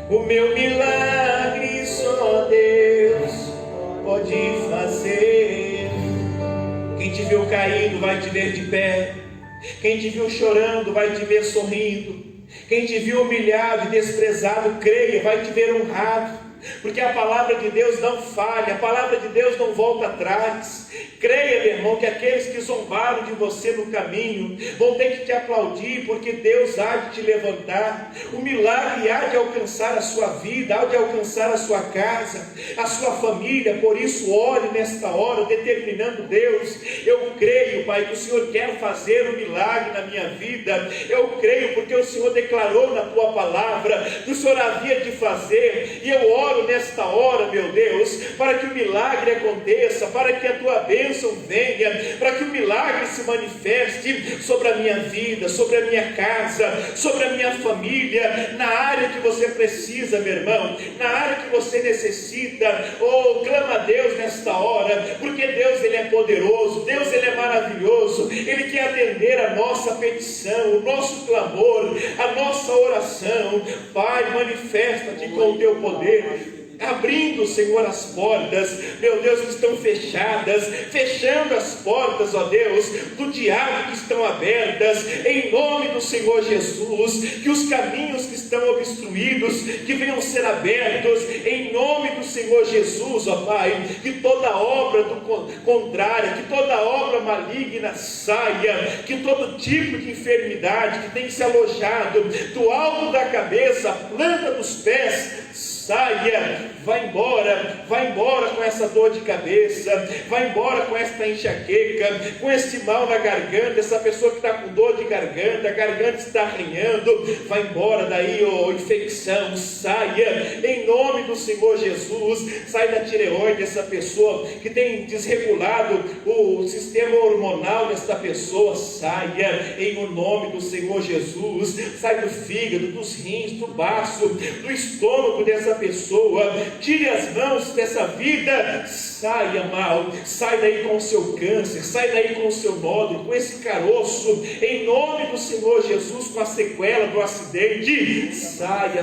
O meu milagre só Deus pode fazer. Quem te viu caído vai te ver de pé. Quem te viu chorando vai te ver sorrindo. Quem te viu humilhado e desprezado, creia, vai te ver honrado. Porque a palavra de Deus não falha, a palavra de Deus não volta atrás. Creia, meu irmão, que aqueles que zombaram de você no caminho vão ter que te aplaudir, porque Deus há de te levantar. O milagre há de alcançar a sua vida, há de alcançar a sua casa, a sua família. Por isso, ore nesta hora, determinando: Deus, eu creio, Pai, que o Senhor quer fazer um milagre na minha vida. Eu creio porque o Senhor declarou na tua palavra que o Senhor havia de fazer, e eu oro nesta hora, meu Deus, para que o milagre aconteça, para que a tua bênção venha, para que o milagre se manifeste sobre a minha vida, sobre a minha casa, sobre a minha família, na área que você precisa, meu irmão, na área que você necessita. Oh, clama a Deus nesta hora, porque Deus, Ele é poderoso, Deus, Ele é maravilhoso, Ele quer atender a nossa petição, o nosso clamor, a nossa oração. Pai, manifesta-te com o teu poder, abrindo, Senhor, as portas, meu Deus, que estão fechadas, fechando as portas, ó Deus, do diabo que estão abertas, em nome do Senhor Jesus. Que os caminhos que estão obstruídos, que venham ser abertos, em nome do Senhor Jesus, ó Pai. Que toda obra contrária, que toda obra maligna saia, que todo tipo de enfermidade que tem se alojado do alto da cabeça, planta dos pés, saia, vai embora com essa dor de cabeça, vai embora com esta enxaqueca, com este mal na garganta, essa pessoa que está com dor de garganta, a garganta está arranhando, vai embora daí, infecção, saia, em nome do Senhor Jesus. Sai da tireoide, essa pessoa que tem desregulado o sistema hormonal desta pessoa, saia, em o nome do Senhor Jesus. Sai do fígado, dos rins, do baço, do estômago dessa pessoa, tire as mãos dessa vida, saia mal, sai daí com o seu câncer, sai daí com o seu nódulo, com esse caroço, em nome do Senhor Jesus, com a sequela do acidente, saia,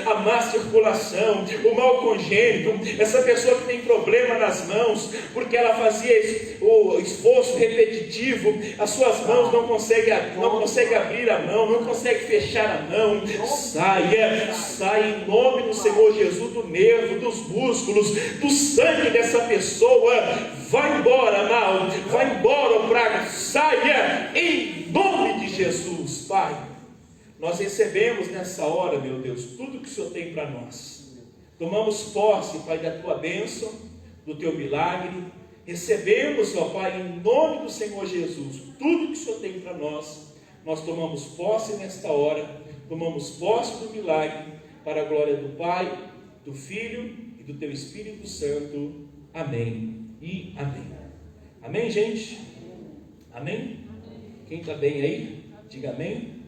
a má circulação, o mal congênito, essa pessoa que tem problema nas mãos, porque ela fazia o esforço repetitivo, as suas mãos não consegue abrir a mão, não consegue fechar a mão, saia em nome do Senhor Jesus, do nervo, dos músculos, do sangue dessa pessoa. Vai embora, mal, vai embora, praga, saia em nome de Jesus. Pai, nós recebemos nessa hora, meu Deus, tudo que o Senhor tem para nós. Tomamos posse, Pai, da tua bênção, do teu milagre. Recebemos, ó Pai, em nome do Senhor Jesus, tudo que o Senhor tem para nós. nós tomamos posse nesta hora, tomamos posse do milagre, para a glória do Pai, do Filho e do Teu Espírito Santo. Amém e amém. Amém, gente? Amém? Quem está bem aí? Diga amém.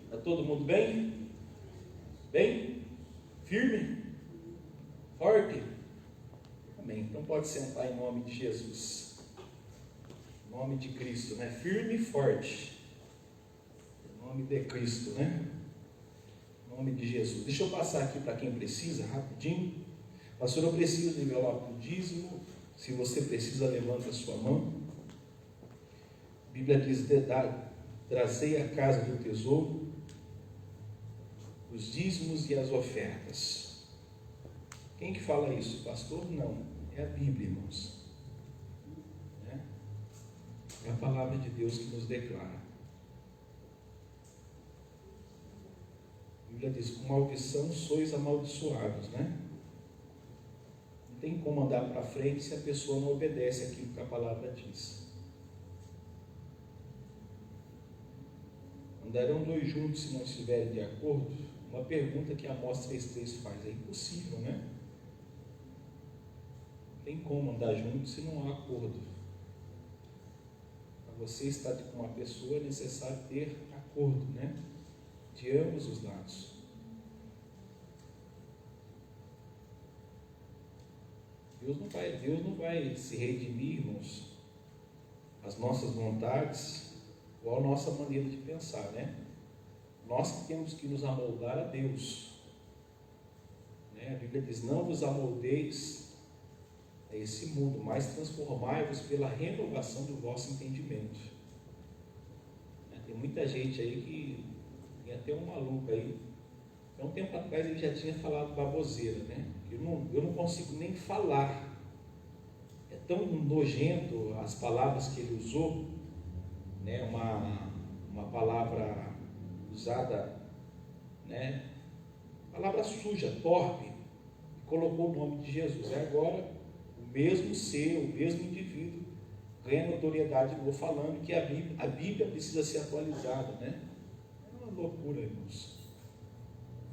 Está todo mundo bem? Bem? Firme? Forte? Amém. Então pode sentar em nome de Jesus. Em nome de Cristo, né? Firme e forte. Em nome de Cristo, né? Em nome de Jesus. Deixa eu passar aqui para quem precisa, rapidinho. Pastor, eu preciso nivelar o dízimo. Se você precisa, levanta a sua mão. A Bíblia diz: trazei à casa do tesouro os dízimos e as ofertas. Quem que fala isso? Pastor? Não. É a Bíblia, irmãos. É a palavra de Deus que nos declara. A Bíblia diz: com maldição sois amaldiçoados, né? Não tem como andar para frente se a pessoa não obedece aquilo que a palavra diz. Andarão dois juntos se não estiverem de acordo? Uma pergunta que Amós 3,3 faz. É impossível, né? Não tem como andar juntos se não há acordo. Para você estar com uma pessoa é necessário ter acordo, né? De ambos os lados. Deus não vai se redimir, irmãos, às nossas vontades ou à nossa maneira de pensar, né? Nós que temos que nos amoldar a Deus, né? A Bíblia diz: não vos amoldeis a esse mundo, mas transformai-vos pela renovação do vosso entendimento. Tem muita gente aí que tem até um maluco aí. Há um tempo atrás ele já tinha falado baboseira, né? Eu não consigo nem falar. É tão nojento as palavras que ele usou, né? Uma palavra usada, né? Palavra suja, torpe, e colocou o nome de Jesus. É agora o mesmo ser, o mesmo indivíduo ganha notoriedade de novo, falando que a Bíblia precisa ser atualizada, né? É uma loucura, irmãos.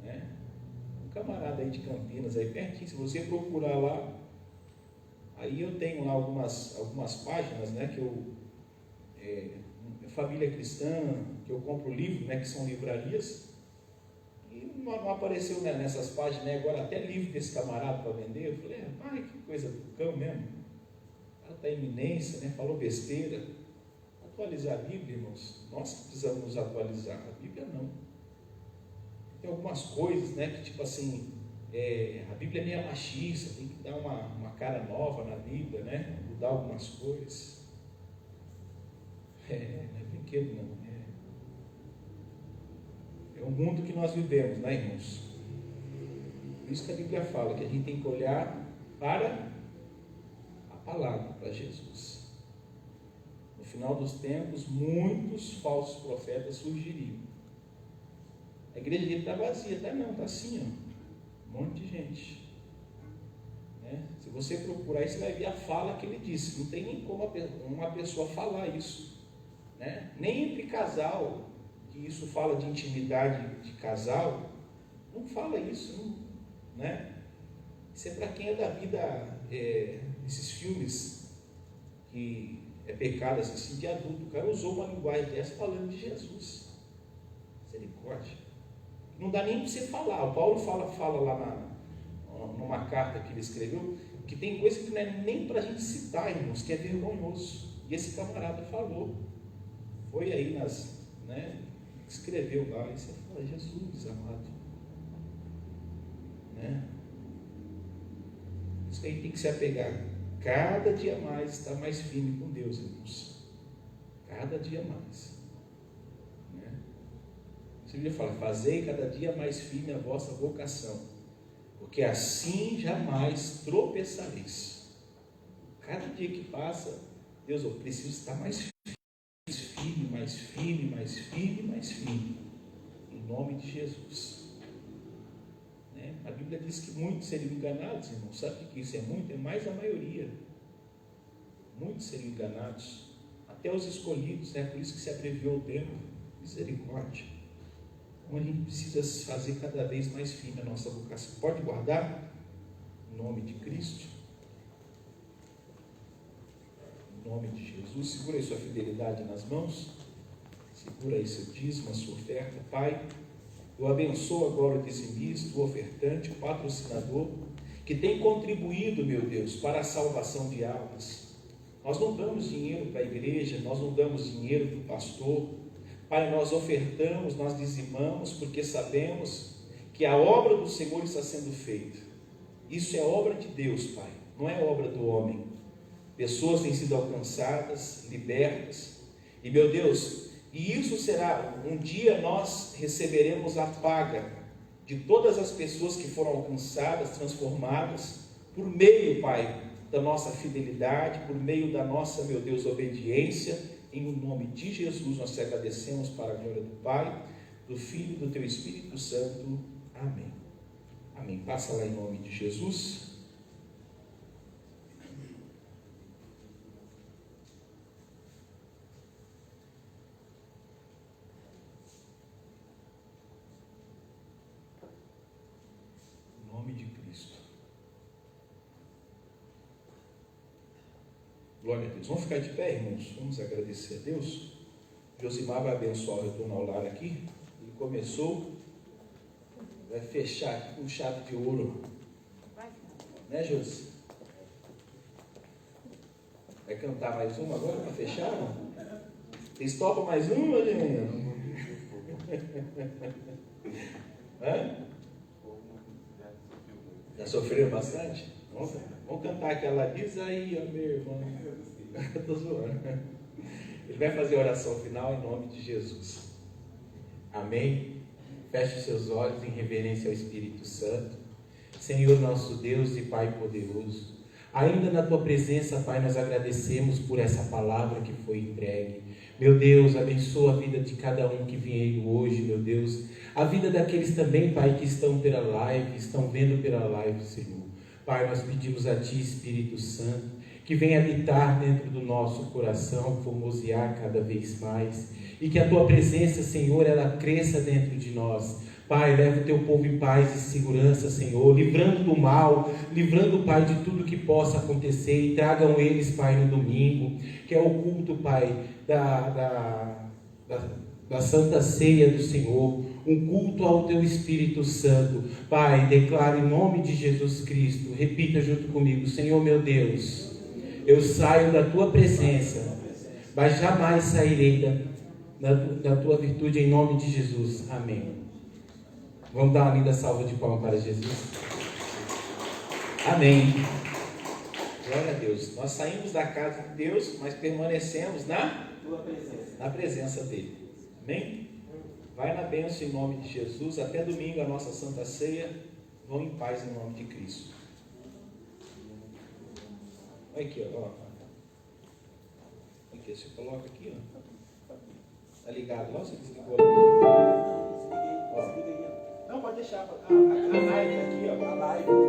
Né? Um camarada aí de Campinas, aí pertinho, se você procurar lá, aí eu tenho lá algumas páginas, né, que família cristã, que eu compro livro, né, que são livrarias, e não apareceu, né, nessas páginas, né, agora até livro desse camarada para vender. Eu falei: ai, que coisa do cão mesmo. O cara está em iminência, né, falou besteira. Atualizar a Bíblia, irmãos, nós que precisamos nos atualizar, a Bíblia não. Tem algumas coisas, né, que tipo assim, a Bíblia é meio machista, tem que dar uma cara nova na Bíblia, né, mudar algumas coisas. Não é brinquedo não, é o mundo que nós vivemos, né, irmãos? Por isso que a Bíblia fala que a gente tem que olhar para a palavra, para Jesus. No final dos tempos, muitos falsos profetas surgiriam. A igreja dele está vazia, tá? Não, está assim, ó. Um monte de gente, né? Se você procurar isso, você vai ver a fala que ele disse. Não tem nem como uma pessoa falar isso, né? Nem entre casal, que isso fala de intimidade de casal, não fala isso, não, né? Isso é para quem é da vida, esses filmes que é pecado assim, de adulto. O cara usou uma linguagem dessa falando de Jesus. Misericórdia. Não dá nem para você falar. O Paulo fala lá numa carta que ele escreveu, que tem coisa que não é nem para a gente citar, irmãos, que é vergonhoso. E esse camarada falou. Foi aí né, escreveu lá, e você fala: Jesus amado. Né? Isso aí tem que se apegar. Cada dia mais estar mais firme com Deus, irmãos. Cada dia mais. A Bíblia fala: fazei cada dia mais firme a vossa vocação, porque assim jamais tropeçareis. Cada dia que passa, Deus, eu preciso estar mais firme, mais firme, mais firme, mais firme, em nome de Jesus. Né? A Bíblia diz que muitos seriam enganados, irmão. Sabe o que isso é muito? É mais a maioria. Muitos seriam enganados, até os escolhidos, né? Por isso que se abreviou o tempo. Misericórdia. Então a gente precisa fazer cada vez mais firme a nossa vocação. Pode guardar? Em nome de Cristo. Em nome de Jesus. Segura aí sua fidelidade nas mãos. Segura aí seu dízimo, a sua oferta. Pai, eu abençoo agora o dizimista, o ofertante, o patrocinador, que tem contribuído, meu Deus, para a salvação de almas. Nós não damos dinheiro para a igreja, nós não damos dinheiro para o pastor. Pai, nós ofertamos, nós dizimamos, porque sabemos que a obra do Senhor está sendo feita. Isso é obra de Deus, Pai, não é obra do homem. Pessoas têm sido alcançadas, libertas, e meu Deus, e isso será, um dia nós receberemos a paga de todas as pessoas que foram alcançadas, transformadas, por meio, Pai, da nossa fidelidade, por meio da nossa, meu Deus, obediência. Em nome de Jesus nós te agradecemos para a glória do Pai, do Filho e do Teu Espírito Santo. Amém. Amém. Passa lá em nome de Jesus. Glória a Deus. Vamos ficar de pé, irmãos. Vamos agradecer a Deus. Josimar vai abençoar o retorno ao lar aqui. Ele começou, vai fechar aqui com chave de ouro. Né, Josi? Vai cantar mais uma agora para fechar? Vocês topam mais uma, gente? Hã? Já sofreram bastante? Vamos cantar aquela, diz aí, ó, meu irmão. Estou zoando. Ele vai fazer a oração final em nome de Jesus. Amém. Feche seus olhos em reverência ao Espírito Santo. Senhor nosso Deus e Pai poderoso, ainda na Tua presença, Pai, nós agradecemos por essa palavra que foi entregue. Meu Deus, abençoa a vida de cada um que veio hoje, meu Deus. A vida daqueles também, Pai, que estão pela live, estão vendo pela live, Senhor. Pai, nós pedimos a Ti, Espírito Santo, que venha habitar dentro do nosso coração, formosear cada vez mais, e que a Tua presença, Senhor, ela cresça dentro de nós. Pai, leva o Teu povo em paz e segurança, Senhor, livrando do mal, livrando, Pai, de tudo que possa acontecer, e tragam eles, Pai, no domingo, que é o culto, Pai, da Santa Ceia do Senhor, um culto ao Teu Espírito Santo. Pai, declaro em nome de Jesus Cristo, repita junto comigo: Senhor meu Deus, eu saio da Tua presença, mas jamais sairei da Tua virtude, em nome de Jesus. Amém. Vamos dar uma linda salva de palmas para Jesus. Amém. Glória a Deus. Nós saímos da casa de Deus, mas permanecemos na presença dEle. Amém? Vai na bênção em nome de Jesus. Até domingo a nossa Santa Ceia. Vão em paz em nome de Cristo. Olha aqui, ó. Aqui, você coloca aqui, ó. Tá ligado lá ou você desligou? Não, pode deixar. A live aqui, ó. A live.